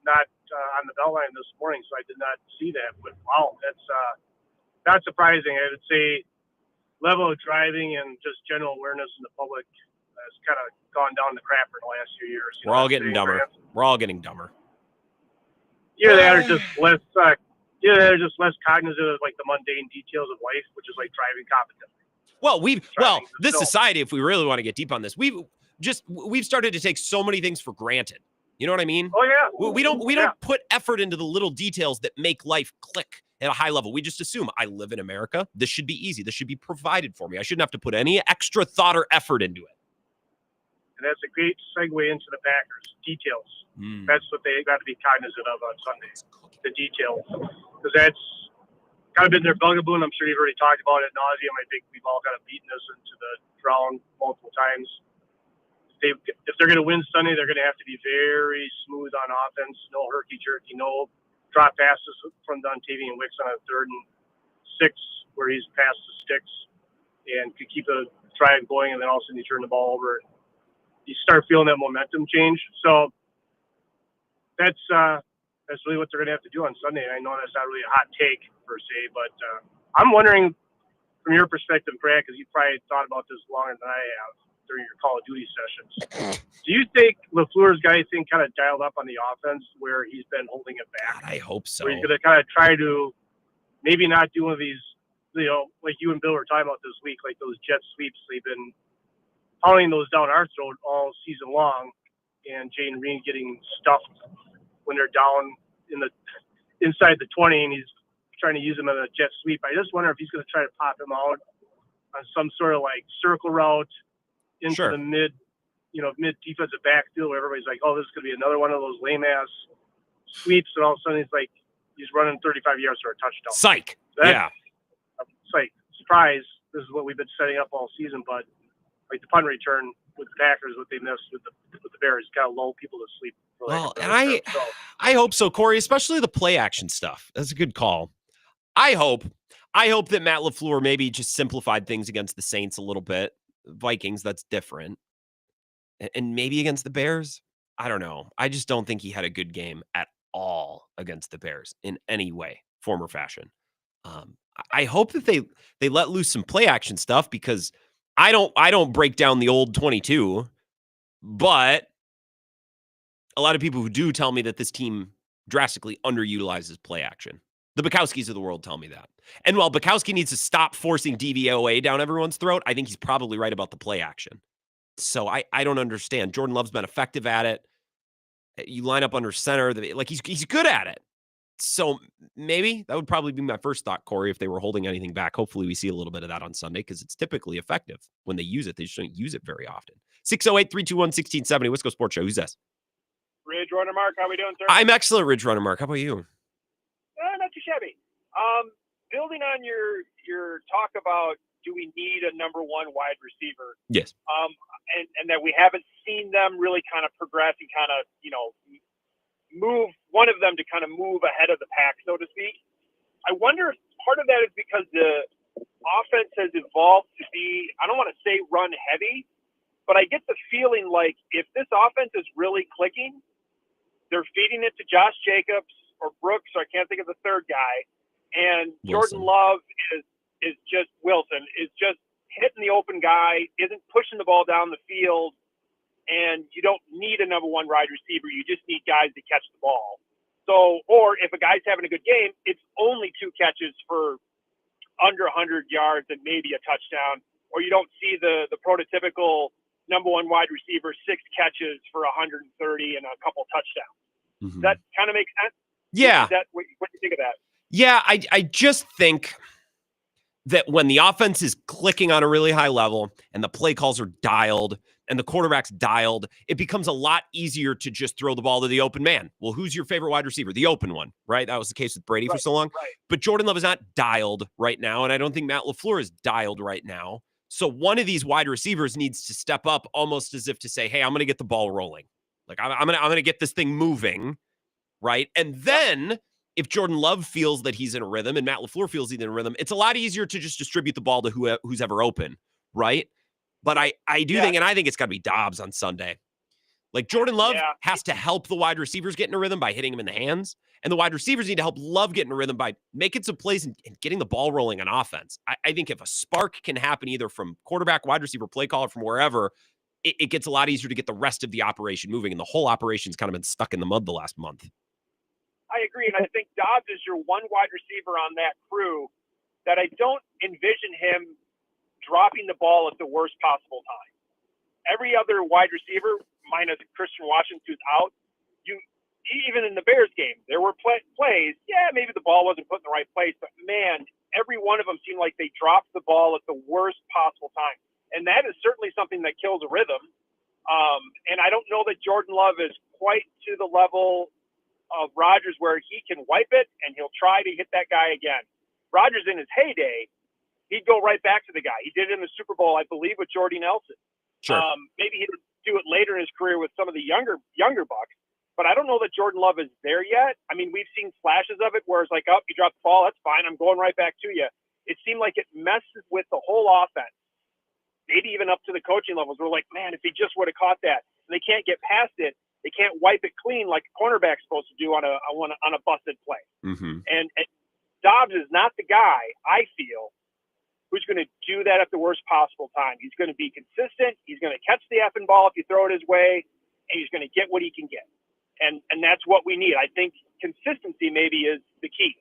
not on the Beltline this morning, so I did not see that. But wow, that's not surprising. I would say level of driving and just general awareness in the public has kind of gone down the crapper in the last few years. We're all getting dumber. We're all getting dumber. Yeah, they are just less. They're just less cognizant of like the mundane details of life, which is like driving competently. Well, this society, if we really want to get deep on this, we've started to take so many things for granted. You know what I mean? Oh yeah. We don't put effort into the little details that make life click at a high level. We just assume I live in America. This should be easy. This should be provided for me. I shouldn't have to put any extra thought or effort into it. And that's a great segue into the Packers. Details. That's what they got to be cognizant of on Sunday. The details. Because that's kind of been their bugaboo, and I'm sure you've already talked about it ad nauseum. I think we've all kind of beaten this into the ground multiple times. If they're going to win Sunday, they're going to have to be very smooth on offense. No herky-jerky, no drop passes from Dontavian Wicks on a 3rd and 6 where he's past the sticks and could keep a drive going, and then all of a sudden you turn the ball over. You start feeling that momentum change. So that's really what they're going to have to do on Sunday. And I know that's not really a hot take per se, but I'm wondering from your perspective, Greg, because you probably thought about this longer than I have during your Call of Duty sessions. Do you think LaFleur's got anything kind of dialed up on the offense where he's been holding it back? God, I hope so. Where he's going to kind of try to maybe not do one of these, like you and Bill were talking about this week, like those jet sweeps. They've been pounding those down our throat all season long, and Jayden Reed getting stuffed when they're down inside the 20, and he's trying to use them on a jet sweep. I just wonder if he's going to try to pop him out on some sort of like circle route into the mid defensive backfield where everybody's like, oh, this is going to be another one of those lame ass sweeps, and all of a sudden he's running 35 yards for a touchdown. Psych. Yeah. Psych. Surprise. This is what we've been setting up all season, but like the punt return with the Packers, what they missed with the Bears, kind of lull people to sleep. Well, and I hope so, Corey, especially the play action stuff. That's a good call. I hope that Matt LaFleur maybe just simplified things against the Saints a little bit. Vikings, that's different. And maybe against the Bears, I don't know. I just don't think he had a good game at all against the Bears in any way, form or fashion. I hope that they let loose some play action stuff, because I don't break down the old 22, but a lot of people who do tell me that this team drastically underutilizes play action. The Bukowskis of the world tell me that. And while Bukowski needs to stop forcing DVOA down everyone's throat, I think he's probably right about the play action. So I don't understand. Jordan Love's been effective at it. You line up under center, like he's good at it. So maybe that would probably be my first thought, Corey, if they were holding anything back. Hopefully we see a little bit of that on Sunday, because it's typically effective when they use it. They just don't use it very often. 608-321-1670, Wisco Sports Show. Who's this? Ridge Runner Mark, how we doing, sir? I'm excellent, Ridge Runner Mark. How about you? Not too shabby. Building on your talk about, do we need a number one wide receiver? Yes. And that we haven't seen them really kind of progress and kind of, move one of them to kind of move ahead of the pack, so to speak. I wonder if part of that is because the offense has evolved to be, I don't want to say run heavy, but I get the feeling like if this offense is really clicking, they're feeding it to Josh Jacobs or Brooks, or I can't think of the third guy, and Jordan Love is just Wilson, is just hitting the open guy, isn't pushing the ball down the field, and you don't need a number one wide receiver. You just need guys to catch the ball. So, or if a guy's having a good game, it's only 2 catches for under 100 yards and maybe a touchdown, or you don't see the prototypical number one wide receiver, 6 catches for 130 and a couple touchdowns. Mm-hmm. That kind of makes sense? Yeah. What do you think of that? Yeah, I just think that when the offense is clicking on a really high level and the play calls are dialed and the quarterback's dialed, it becomes a lot easier to just throw the ball to the open man. Well, who's your favorite wide receiver? The open one, right? That was the case with Brady for so long. Right. But Jordan Love is not dialed right now, and I don't think Matt LaFleur is dialed right now. So one of these wide receivers needs to step up almost as if to say, hey, I'm going to get the ball rolling. Like, I'm going to get this thing moving, right? And then if Jordan Love feels that he's in a rhythm and Matt LaFleur feels he's in a rhythm, it's a lot easier to just distribute the ball to who's ever open, right? But I do think, and I think it's got to be Dobbs on Sunday. Like, Jordan Love has to help the wide receivers get in a rhythm by hitting him in the hands, and the wide receivers need to help Love get in a rhythm by making some plays and getting the ball rolling on offense. I think if a spark can happen either from quarterback, wide receiver, play caller, from wherever, it gets a lot easier to get the rest of the operation moving, and the whole operation's kind of been stuck in the mud the last month. I agree, and I think Dobbs is your one wide receiver on that crew that I don't envision him dropping the ball at the worst possible time. Every other wide receiver, minus Christian Washington, who's out, even in the Bears game, there were plays. Yeah, maybe the ball wasn't put in the right place, but man, every one of them seemed like they dropped the ball at the worst possible time. And that is certainly something that kills a rhythm. And I don't know that Jordan Love is quite to the level of Rodgers where he can wipe it and he'll try to hit that guy again. Rodgers in his heyday, he'd go right back to the guy. He did it in the Super Bowl, I believe, with Jordy Nelson. Sure. Maybe he'd do it later in his career with some of the younger Bucks. But I don't know that Jordan Love is there yet. I mean, we've seen flashes of it where it's like, oh, you dropped the ball, that's fine. I'm going right back to you. It seemed like it messes with the whole offense. Maybe even up to the coaching levels. We're like, man, if he just would have caught that. And they can't get past it. They can't wipe it clean like a cornerback's supposed to do on a busted play. Mm-hmm. And Dobbs is not the guy, I feel, who's going to do that at the worst possible time. He's going to be consistent. He's going to catch the effing ball if you throw it his way, and he's going to get what he can get. And that's what we need. I think consistency maybe is the key.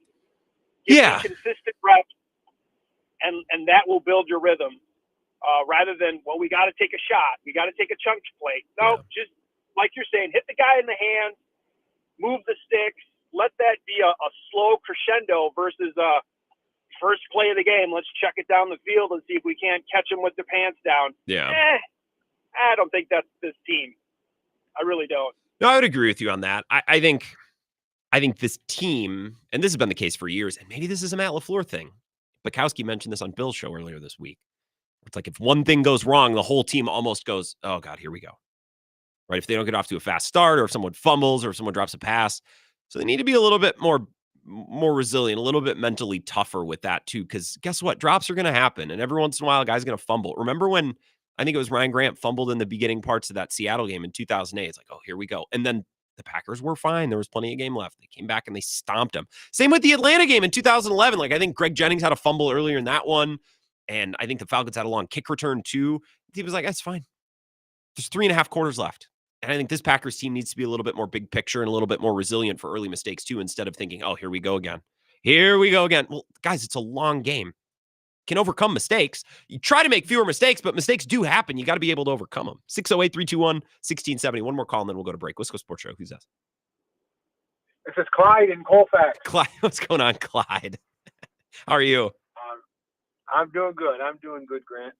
Give me consistent reps, and that will build your rhythm. Rather than, well, we got to take a shot. We got to take a chunk play. No, just like you're saying, hit the guy in the hand, move the sticks, let that be a slow crescendo versus first play of the game. Let's check it down the field and see if we can't catch him with the pants down. Yeah. I don't think that's this team. I really don't. No, I would agree with you on that. I think this team, and this has been the case for years, and maybe this is a Matt LaFleur thing. Bukowski mentioned this on Bill's show earlier this week. It's like if one thing goes wrong, the whole team almost goes, oh, God, here we go. Right? If they don't get off to a fast start or if someone fumbles or if someone drops a pass. So they need to be a little bit more resilient, a little bit mentally tougher with that, too, because guess what? Drops are going to happen. And every once in a while, a guy's going to fumble. Remember when I think it was Ryan Grant fumbled in the beginning parts of that Seattle game in 2008? It's like, oh, here we go. And then the Packers were fine. There was plenty of game left. They came back and they stomped them. Same with the Atlanta game in 2011. Like, I think Greg Jennings had a fumble earlier in that one. And I think the Falcons had a long kick return, too. He was like, that's fine. There's 3.5 quarters left. And I think this Packers team needs to be a little bit more big picture and a little bit more resilient for early mistakes, too, instead of thinking, oh, here we go again. Here we go again. Well, guys, it's a long game. You can overcome mistakes. You try to make fewer mistakes, but mistakes do happen. You got to be able to overcome them. 608-321-1670. One more call, and then we'll go to break. Wisco Sports Show. Who's this? This is Clyde in Colfax. Clyde, what's going on, Clyde? How are you? I'm doing good. Grant.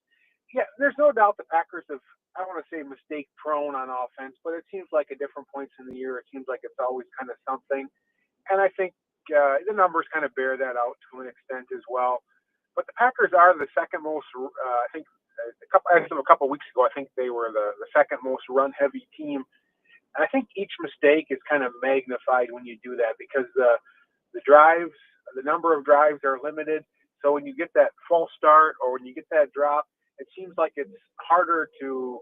Yeah, there's no doubt the Packers have, I don't want to say mistake prone on offense, but it seems like at different points in the year, it seems like it's always kind of something. And I think the numbers kind of bear that out to an extent as well. But the Packers are the second most, I think, a couple weeks ago, I think they were the second most run-heavy team. And I think each mistake is kind of magnified when you do that because the drives, the number of drives are limited. So when you get that false start or when you get that drop, it seems like it's harder to,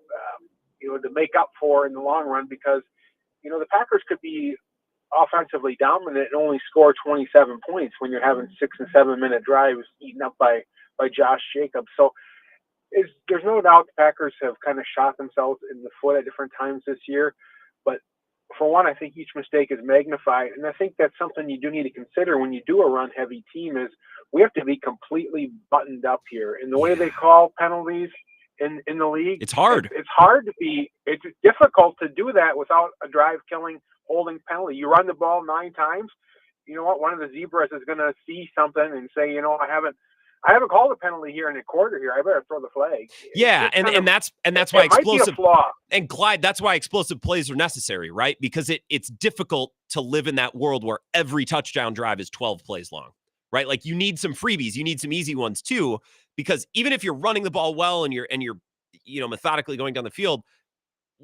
to make up for in the long run because, the Packers could be offensively dominant and only score 27 points when you're having 6 and 7 minute drives eaten up by Josh Jacobs. So there's no doubt the Packers have kind of shot themselves in the foot at different times this year. But for one, I think each mistake is magnified. And I think that's something you do need to consider when you do a run-heavy team is we have to be completely buttoned up here. And the way they call penalties in the league, it's hard. It's difficult to do that without a drive-killing holding penalty. You run the ball 9 times, you know what? One of the zebras is going to see something and say, I haven't called a penalty here in a quarter here. I better throw the flag. Yeah, and that's why explosive and Clyde, that's why explosive plays are necessary, right? Because it's difficult to live in that world where every touchdown drive is 12 plays long, right? Like you need some freebies, you need some easy ones too, because even if you're running the ball well and you're methodically going down the field,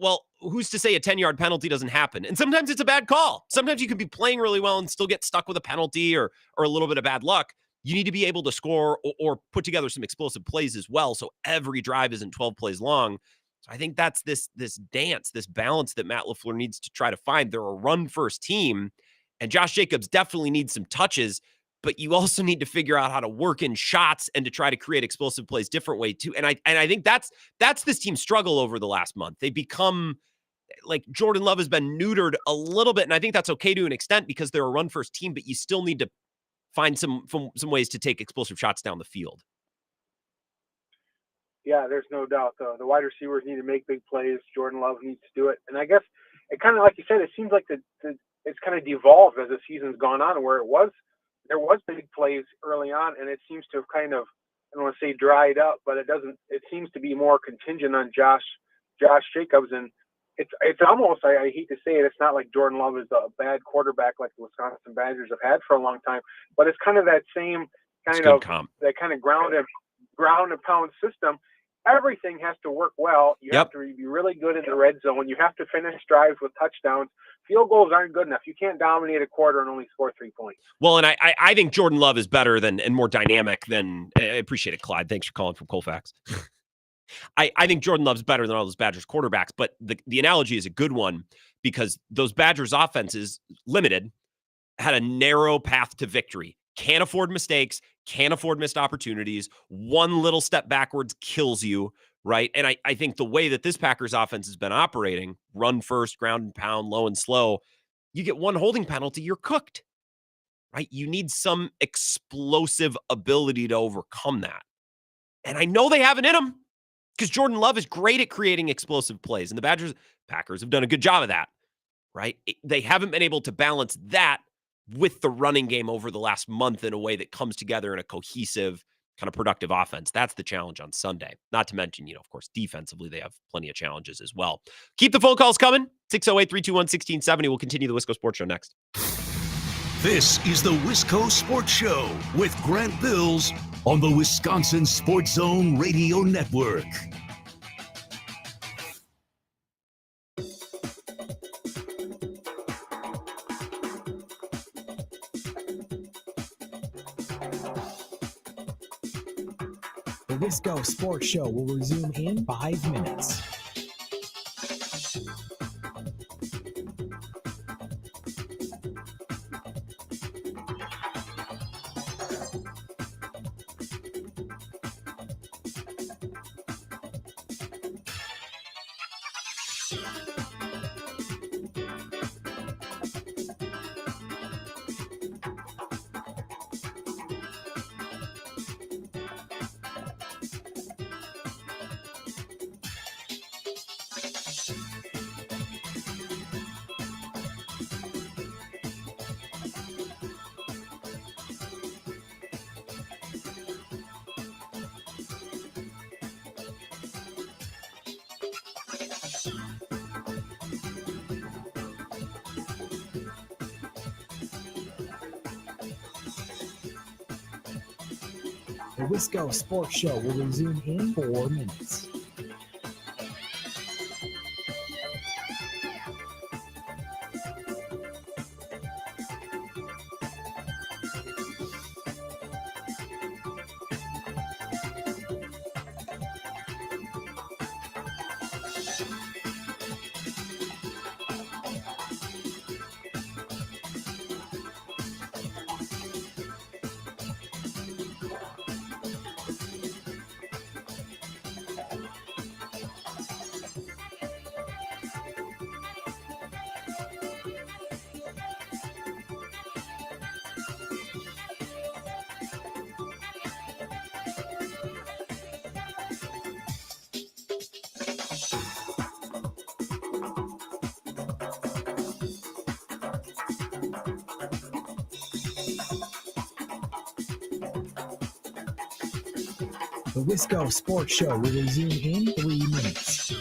well, who's to say a 10-yard penalty doesn't happen? And sometimes it's a bad call. Sometimes you could be playing really well and still get stuck with a penalty or a little bit of bad luck. You need to be able to score or put together some explosive plays as well. So every drive isn't 12 plays long. So I think that's this dance, this balance that Matt LaFleur needs to try to find. They're a run-first team, and Josh Jacobs definitely needs some touches, but you also need to figure out how to work in shots and to try to create explosive plays different way too. And I think that's this team's struggle over the last month. They become like Jordan Love has been neutered a little bit, and I think that's okay to an extent because they're a run-first team, but you still need to find some ways to take explosive shots down the field. Yeah, there's no doubt. The wide receivers need to make big plays. Jordan Love needs to do it. And I guess it kind of, like you said, it seems like it's kind of devolved as the season's gone on, where there was big plays early on, and it seems to have kind of, I don't want to say dried up, but it seems to be more contingent on Josh Jacobs. And it's almost, I hate to say it, it's not like Jordan Love is a bad quarterback like the Wisconsin Badgers have had for a long time, but it's kind of that same kind of ground and pound system. Everything has to work well. You have to be really good in the red zone. You have to finish drives with touchdowns. Field goals aren't good enough. You can't dominate a quarter and only score 3 points. Well, and I think Jordan Love is better and more dynamic than – I appreciate it, Clyde. Thanks for calling from Colfax. I think Jordan Love's better than all those Badgers quarterbacks, but the analogy is a good one because those Badgers offenses, limited, had a narrow path to victory. Can't afford mistakes, can't afford missed opportunities. One little step backwards kills you, right? And I think the way that this Packers offense has been operating, run first, ground and pound, low and slow, you get one holding penalty, you're cooked, right? You need some explosive ability to overcome that. And I know they have it in them because Jordan Love is great at creating explosive plays. And the Packers have done a good job of that, right? They haven't been able to balance that with the running game over the last month in a way that comes together in a cohesive, kind of productive offense. That's the challenge on Sunday. Not to mention, of course, defensively, they have plenty of challenges as well. Keep the phone calls coming. 608-321-1670. We'll continue the Wisco Sports Show next. This is the Wisco Sports Show with Grant Bills on the Wisconsin Sports Zone Radio Network. The Wisco Sports Show will resume in 5 minutes. The Wisco Sports Show will resume in 4 minutes. The Wisco Sports Show will resume in 3 minutes.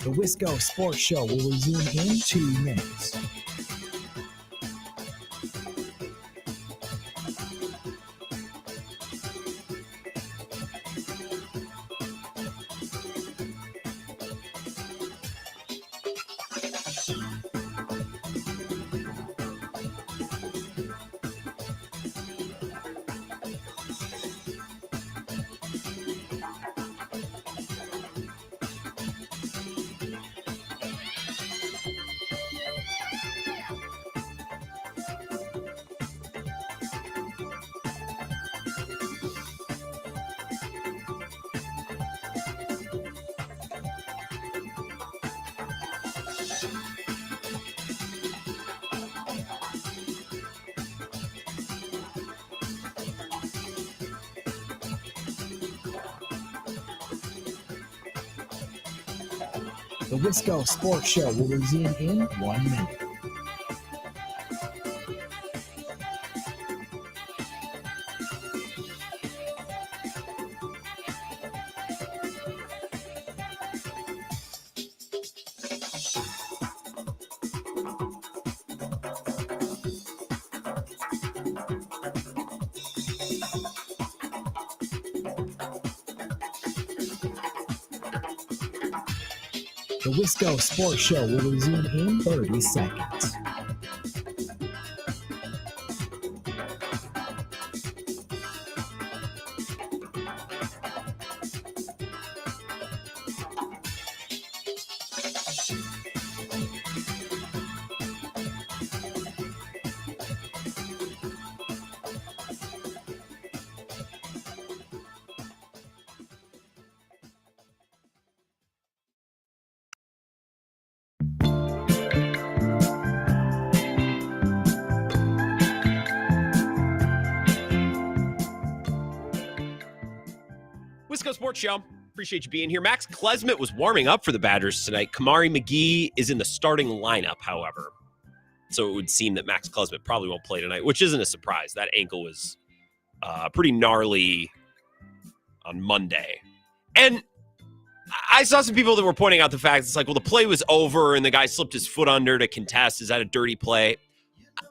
The Wisco Sports Show will resume in 2 minutes. The Wisco Sports Show will resume in 1 minute. The Wisco Sports Show will resume in 30 seconds. Wisco Sports Show. Appreciate you being here. Max Klesmit was warming up for the Badgers tonight. Kamari McGee is in the starting lineup, however. So it would seem that Max Klesmit probably won't play tonight, which isn't a surprise. That ankle was pretty gnarly on Monday. And I saw some people that were pointing out the fact it's like, well, the play was over and the guy slipped his foot under to contest. Is that a dirty play?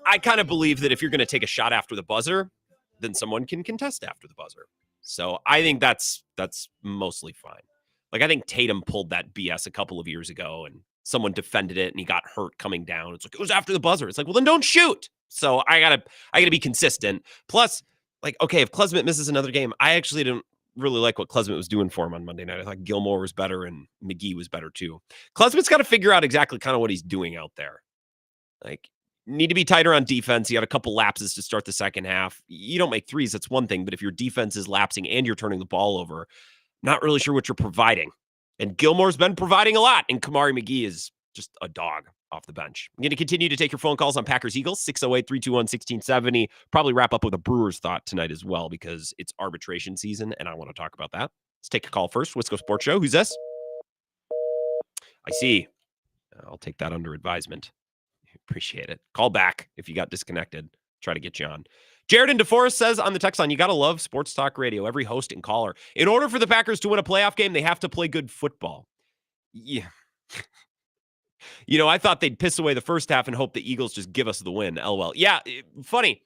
I kind of believe that if you're going to take a shot after the buzzer, then someone can contest after the buzzer. So I think that's mostly fine. Like, I think Tatum pulled that BS a couple of years ago and someone defended it and he got hurt coming down. It's like, it was after the buzzer. It's like, well, then don't shoot. So I gotta be consistent. Plus, like, okay, if Klesmit misses another game, I actually didn't really like what Klesmit was doing for him on Monday night. I thought Gilmore was better and McGee was better too. Klesmit's got to figure out exactly kind of what he's doing out there. Like, need to be tighter on defense. He had a couple lapses to start the second half. You don't make threes, that's one thing. But if your defense is lapsing and you're turning the ball over, not really sure what you're providing. And Gilmore's been providing a lot. And Kamari McGee is just a dog off the bench. I'm going to continue to take your phone calls on Packers-Eagles, 608-321-1670. Probably wrap up with a Brewers thought tonight as well because it's arbitration season, and I want to talk about that. Let's take a call first. Wisco Sports Show. Who's this? I see. I'll take that under advisement. Appreciate it. Call back if you got disconnected. Try to get you on. Jared in DeForest says on the text line, you got to love sports talk radio, every host and caller. In order for the Packers to win a playoff game, they have to play good football. Yeah. You know, I thought they'd piss away the first half and hope the Eagles just give us the win. LOL. Yeah, funny.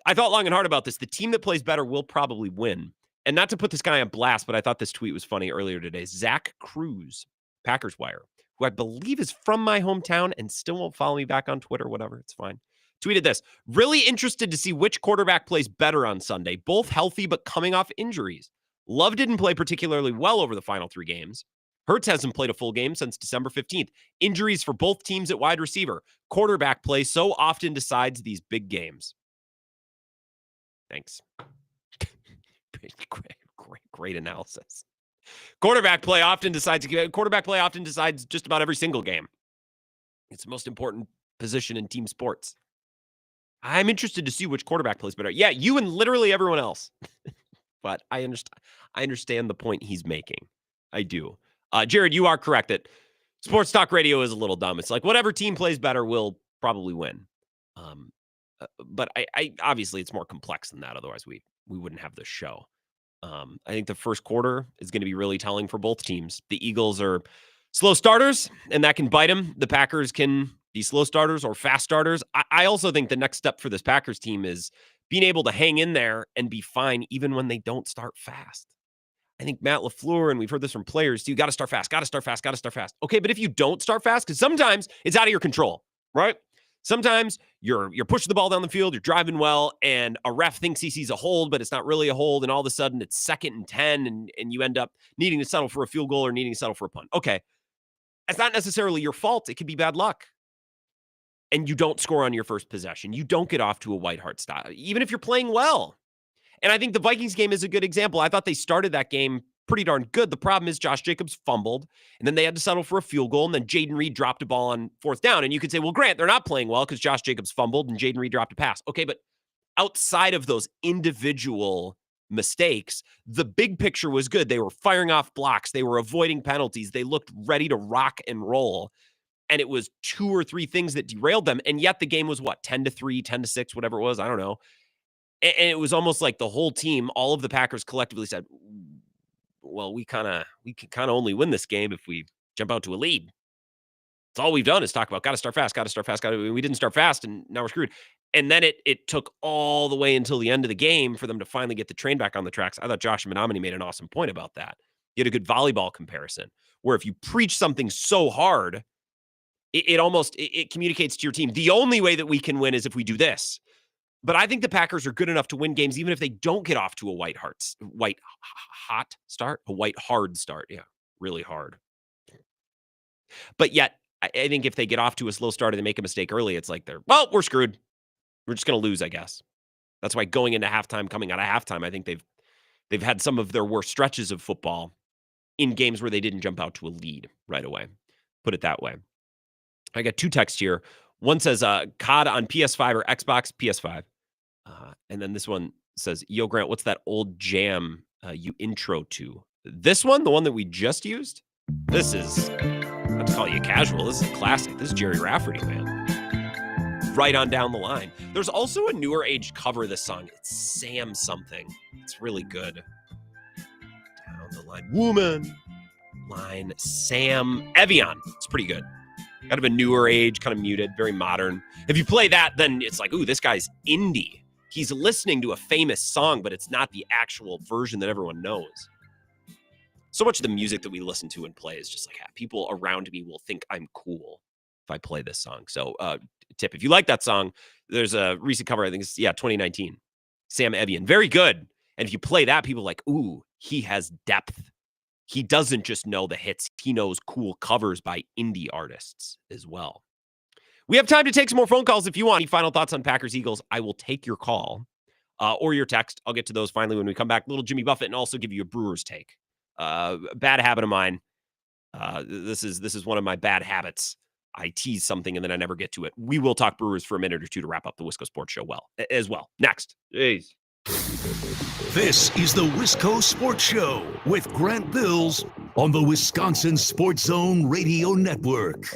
I thought long and hard about this. The team that plays better will probably win. And not to put this guy on blast, but I thought this tweet was funny earlier today. Zach Cruz, Packers Wire, who I believe is from my hometown and still won't follow me back on Twitter, whatever, it's fine. Tweeted this, really interested to see which quarterback plays better on Sunday, both healthy but coming off injuries. Love didn't play particularly well over the final 3 games. Hurts hasn't played a full game since December 15th. Injuries for both teams at wide receiver. Quarterback play so often decides these big games. Thanks. Great analysis. Quarterback play often decides just about every single game. It's the most important position in team sports. I'm interested to see which quarterback plays better. Yeah, you and literally everyone else. But I understand the point he's making. I do. Jared, you are correct that sports talk radio is a little dumb. It's like whatever team plays better will probably win. But I obviously it's more complex than that. Otherwise, we wouldn't have this show. I think the first quarter is going to be really telling for both teams. The Eagles are slow starters, and that can bite them. The Packers can be slow starters or fast starters. I also think the next step for this Packers team is being able to hang in there and be fine even when they don't start fast. I think Matt LaFleur, and we've heard this from players too, got to start fast. Okay, but if you don't start fast, because sometimes it's out of your control, right? Sometimes you're pushing the ball down the field, you're driving well, and a ref thinks he sees a hold, but it's not really a hold, and all of a sudden it's 2nd and 10, and you end up needing to settle for a field goal or needing to settle for a punt. Okay, that's not necessarily your fault. It could be bad luck. And you don't score on your first possession. You don't get off to a white hart style, even if you're playing well. And I think the Vikings game is a good example. I thought they started that game pretty darn good. The problem is Josh Jacobs fumbled, and then they had to settle for a field goal, and then Jaden Reed dropped a ball on 4th down. And you could say, well, Grant, they're not playing well because Josh Jacobs fumbled and Jaden Reed dropped a pass. Okay, but outside of those individual mistakes, the big picture was good. They were firing off blocks. They were avoiding penalties. They looked ready to rock and roll. And it was 2 or 3 things that derailed them. And yet the game was 10-3, 10-6, whatever it was. I don't know. And it was almost like the whole team, all of the Packers collectively said, well, we can kind of only win this game if we jump out to a lead. That's all we've done is talk about got to start fast. We didn't start fast, and now we're screwed. And then it took all the way until the end of the game for them to finally get the train back on the tracks. I thought Josh Menominee made an awesome point about that. You had a good volleyball comparison where if you preach something so hard, it communicates to your team. The only way that we can win is if we do this. But I think the Packers are good enough to win games even if they don't get off to a white hard start. Yeah, really hard. But yet, I think if they get off to a slow start and they make a mistake early, it's like we're screwed. We're just going to lose, I guess. That's why going into halftime, coming out of halftime, I think they've had some of their worst stretches of football in games where they didn't jump out to a lead right away. Put it that way. I got 2 texts here. One says COD on PS5 or Xbox, PS5. And then this one says, yo, Grant, what's that old jam you intro to? This one, the one that we just used? This is, not to call you casual, this is a classic. This is Jerry Rafferty, man. Right on down the line. There's also a newer age cover of this song. It's Sam something. It's really good. Down the line. Woman. Line. Sam Evian. It's pretty good. Kind of a newer age, kind of muted, very modern. If you play that, then it's like, ooh, this guy's indie. He's listening to a famous song, but it's not the actual version that everyone knows. So much of the music that we listen to and play is just like, people around me will think I'm cool if I play this song. So tip, if you like that song, there's a recent cover, I think it's, 2019. Sam Evian, very good. And if you play that, people are like, ooh, he has depth. He doesn't just know the hits. He knows cool covers by indie artists as well. We have time to take some more phone calls if you want. Any final thoughts on Packers Eagles? I will take your call or your text. I'll get to those finally when we come back. Little Jimmy Buffett, and also give you a Brewers take. Bad habit of mine. This is one of my bad habits. I tease something and then I never get to it. We will talk Brewers for a minute or two to wrap up the Wisco Sports Show as well. Next. Jeez. This is the Wisco Sports Show with Grant Bills on the Wisconsin Sports Zone Radio Network.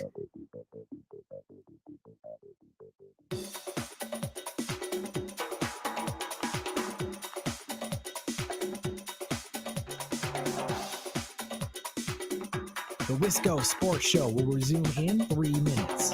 The Wisco Sports Show will resume in 3 minutes.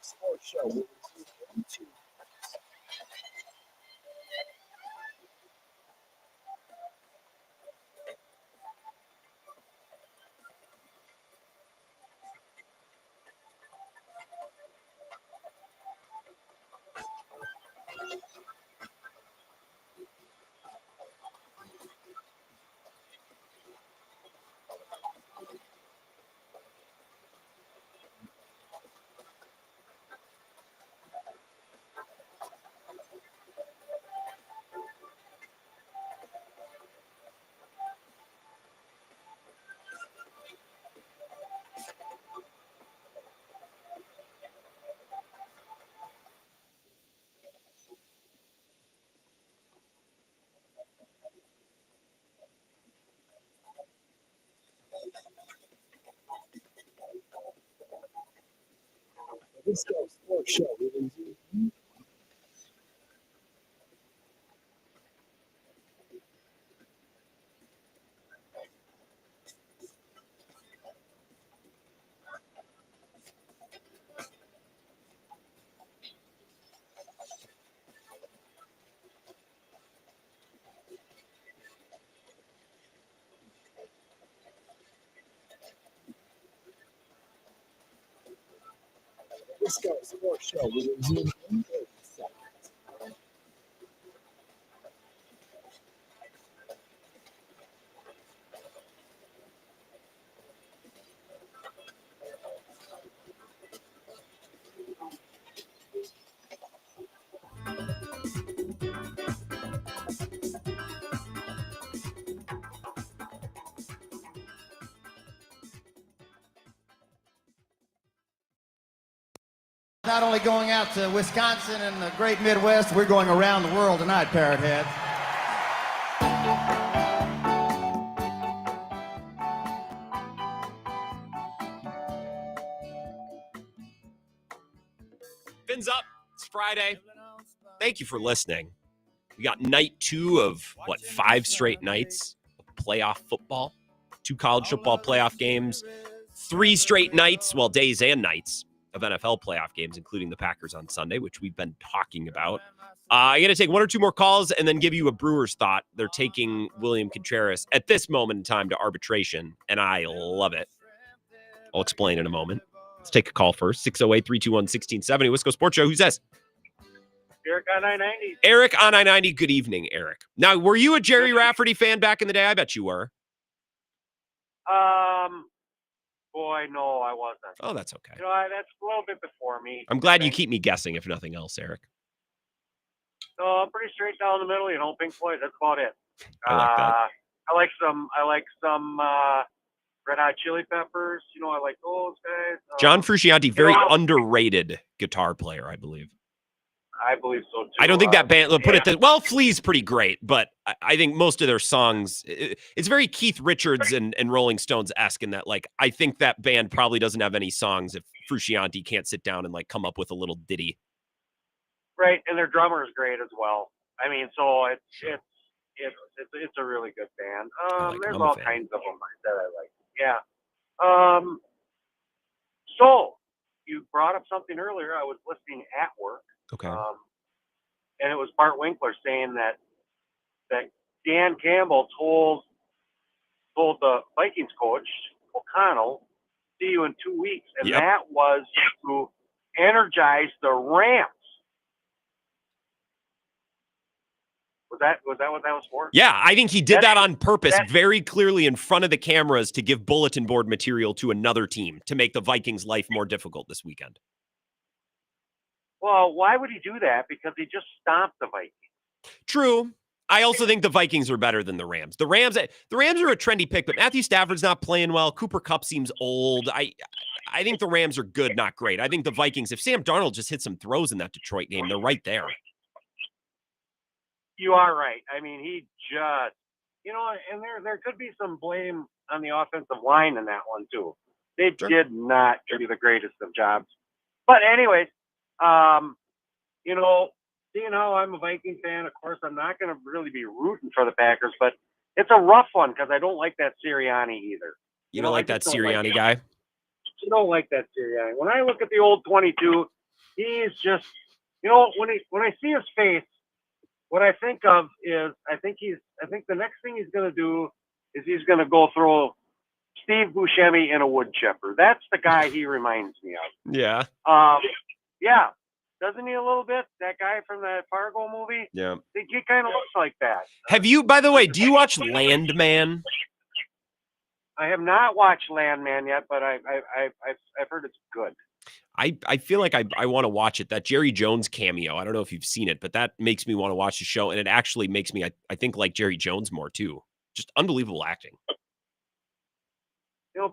Sports Show will resume in 2 minutes. Wisco Sports Show. Wisco Sports Show. We resume in 30 seconds. Not only going out to Wisconsin and the great Midwest, we're going around the world tonight, Parrot Head. Fins up. It's Friday. Thank you for listening. We got night 2 of, 5 straight nights of playoff football. 2 college football playoff games. 3 straight nights, days and nights of NFL playoff games, including the Packers on Sunday, which we've been talking about. I'm going to take 1 or 2 more calls and then give you a Brewers thought. They're taking William Contreras at this moment in time to arbitration, and I love it. I'll explain in a moment. Let's take a call first. 608-321-1670. Wisco Sports Show. Who's this? Eric on I-90. Eric on I-90. Good evening, Eric. Now, were you a Jerry Rafferty fan back in the day? I bet you were. Boy, no, I wasn't. Oh, that's okay. You know, that's a little bit before me. I'm glad you keep me guessing, if nothing else, Eric. So I'm pretty straight down the middle, Pink Floyd. That's about it. I like that. I like some Red Hot Chili Peppers. I like those guys. John Frusciante, very underrated guitar player, I believe. I believe so too. I don't think that band, Flea's pretty great, but I think most of their songs, it's very Keith Richards and Rolling Stones-esque in that, I think that band probably doesn't have any songs if Frusciante can't sit down and come up with a little ditty. Right, and their drummer is great as well. I mean, so it's a really good band. There's all kinds of them that I like. Yeah. So you brought up something earlier. I was listening at work. Okay. And it was Bart Winkler saying that Dan Campbell told the Vikings coach O'Connell, "See you in 2 weeks," and that was to energize the Rams. Was that what that was for? Yeah, I think he did that on purpose, very clearly in front of the cameras to give bulletin board material to another team to make the Vikings' life more difficult this weekend. Well, why would he do that? Because he just stomped the Vikings. True. I also think the Vikings are better than the Rams. The Rams are a trendy pick, but Matthew Stafford's not playing well. Cooper Kupp seems old. I think the Rams are good, not great. I think the Vikings, if Sam Darnold just hit some throws in that Detroit game, they're right there. You are right. I mean, he just, and there could be some blame on the offensive line in that one too. They did not do the greatest of jobs. But anyways, seeing how I'm a Viking fan, of course, I'm not going to really be rooting for the Packers, but it's a rough one because I don't like that Sirianni either. You don't like that Sirianni guy? I don't like that Sirianni. When I look at the old 22, he's just, when I see his face, what I think of is I think the next thing he's going to do is he's going to go throw Steve Buscemi in a wood chipper. That's the guy he reminds me of. Yeah. Yeah. Doesn't he a little bit? That guy from that Fargo movie? Yeah. He kind of looks like that. Have you, by the way, do you watch Landman? I have not watched Landman yet, but I've heard it's good. I feel like I want to watch it. That Jerry Jones cameo, I don't know if you've seen it, but that makes me want to watch the show, and it actually makes me, I think, like Jerry Jones more, too. Just unbelievable acting.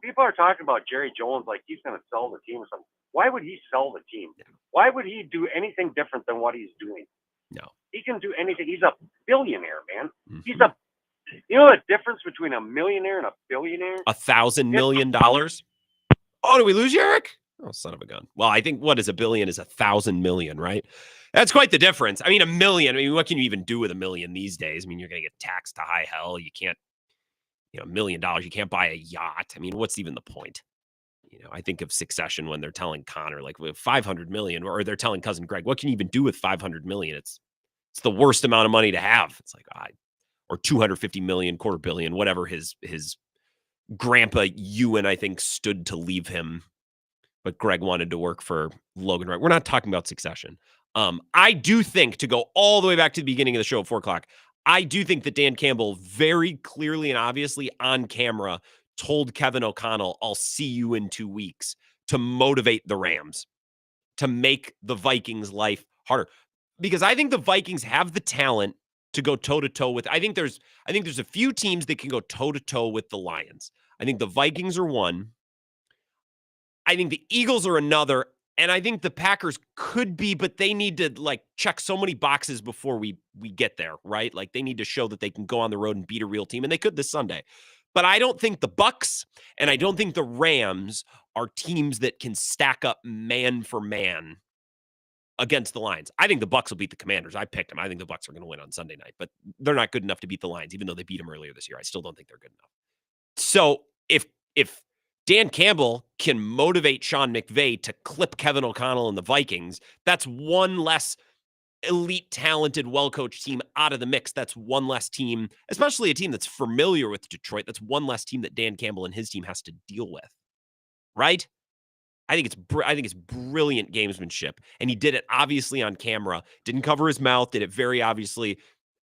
People are talking about Jerry Jones like he's going to sell the team or something. Why would he sell the team? Why would he do anything different than what he's doing? No. He can do anything. He's a billionaire, man. Mm-hmm. He's a, the difference between a millionaire and a billionaire? $1,000 million? Oh, did we lose you, Eric? Oh, son of a gun. Well, I think what is $1 billion is 1,000 million, right? That's quite the difference. I mean, $1 million. I mean, what can you even do with $1 million these days? I mean, you're going to get taxed to high hell. You can't, $1 million. You can't buy a yacht. I mean, what's even the point? I think of Succession when they're telling Connor, like, with 500 million, or they're telling cousin Greg, what can you even do with 500 million? It's the worst amount of money to have. It's like, or 250 million, $250 million, whatever his grandpa Ewan, I think, stood to leave him. But Greg wanted to work for Logan Wright. We're not talking about Succession. I do think, to go all the way back to the beginning of the show at 4:00, I do think that Dan Campbell very clearly and obviously on camera told Kevin O'Connell, I'll see you in 2 weeks, to motivate the Rams, to make the Vikings' life harder. Because I think the Vikings have the talent to go toe-to-toe with. I think there's a few teams that can go toe-to-toe with the Lions. I think the Vikings are one. I think the Eagles are another. And I think the Packers could be, but they need to check so many boxes before we get there, right? Like, they need to show that they can go on the road and beat a real team, and they could this Sunday. But I don't think the Bucs and I don't think the Rams are teams that can stack up man for man against the Lions. I think the Bucs will beat the Commanders. I picked them. I think the Bucs are going to win on Sunday night, but they're not good enough to beat the Lions, even though they beat them earlier this year. I still don't think they're good enough. So if Dan Campbell can motivate Sean McVay to clip Kevin O'Connell and the Vikings, that's one less elite, talented, well-coached team out of the mix. That's one less team, especially a team that's familiar with Detroit. That's one less team that Dan Campbell and his team has to deal with, right? I think it's brilliant gamesmanship, and he did it obviously on camera. Didn't cover his mouth. Did it very obviously.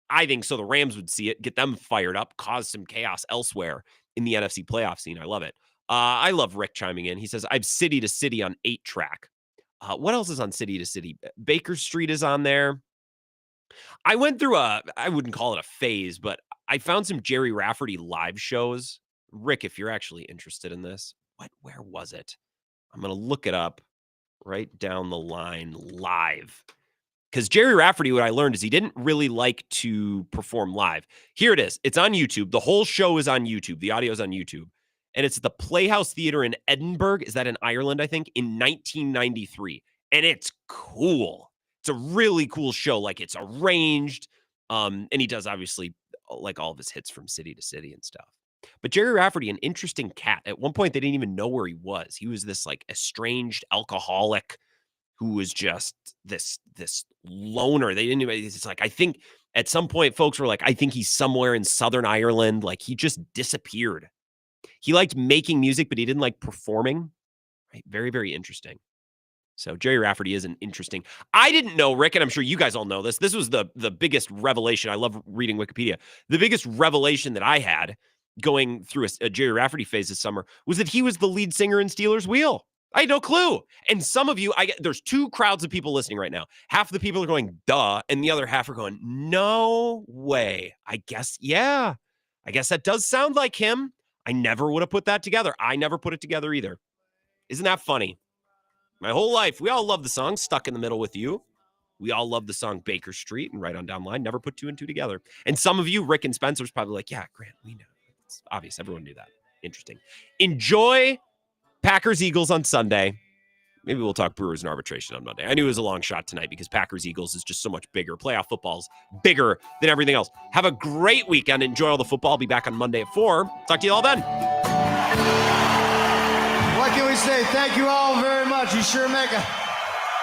I think so. The Rams would see it, get them fired up, cause some chaos elsewhere in the NFC playoff scene. I love it. I love Rick chiming in. He says, "I've City to City on 8-track." What else is on City to City? Baker Street is on there. I went through I wouldn't call it a phase, but I found some Jerry Rafferty live shows. Rick, if you're actually interested in this, where was it? I'm going to look it up right down the line live. Because Jerry Rafferty, what I learned is he didn't really like to perform live. Here it is. It's on YouTube. The whole show is on YouTube. The audio is on YouTube. And it's at the Playhouse Theatre in Edinburgh. Is that in Ireland, I think? In 1993. And it's cool. It's a really cool show. Like, it's arranged. And he does, obviously, like, all of his hits from City to City and stuff. But Jerry Rafferty, an interesting cat. At one point, they didn't even know where he was. He was this, estranged alcoholic who was just this loner. They didn't even, it's like, I think at some point, folks were like, I think he's somewhere in Southern Ireland. Like, he just disappeared. He liked making music, but he didn't like performing. Right? Very, very interesting. So Jerry Rafferty is an interesting. I didn't know, Rick, and I'm sure you guys all know this. This was the biggest revelation. I love reading Wikipedia. The biggest revelation that I had going through a Jerry Rafferty phase this summer was that he was the lead singer in Steelers Wheel. I had no clue. And some of you, there's two crowds of people listening right now. Half the people are going, duh, and the other half are going, no way. I guess that does sound like him. I never would have put that together. I never put it together either. Isn't that funny? My whole life, we all love the song Stuck in the Middle with You. We all love the song Baker Street and Right on Down the Line. Never put two and two together. And some of you, Rick and Spencer's probably like, yeah, Grant, we know. It's obvious. Everyone knew that. Interesting. Enjoy Packers-Eagles on Sunday. Maybe we'll talk Brewers and arbitration on Monday. I knew it was a long shot tonight because Packers-Eagles is just so much bigger. Playoff football's bigger than everything else. Have a great weekend. Enjoy all the football. I'll be back on Monday at 4. Talk to you all then. What can we say? Thank you all very much. You sure make a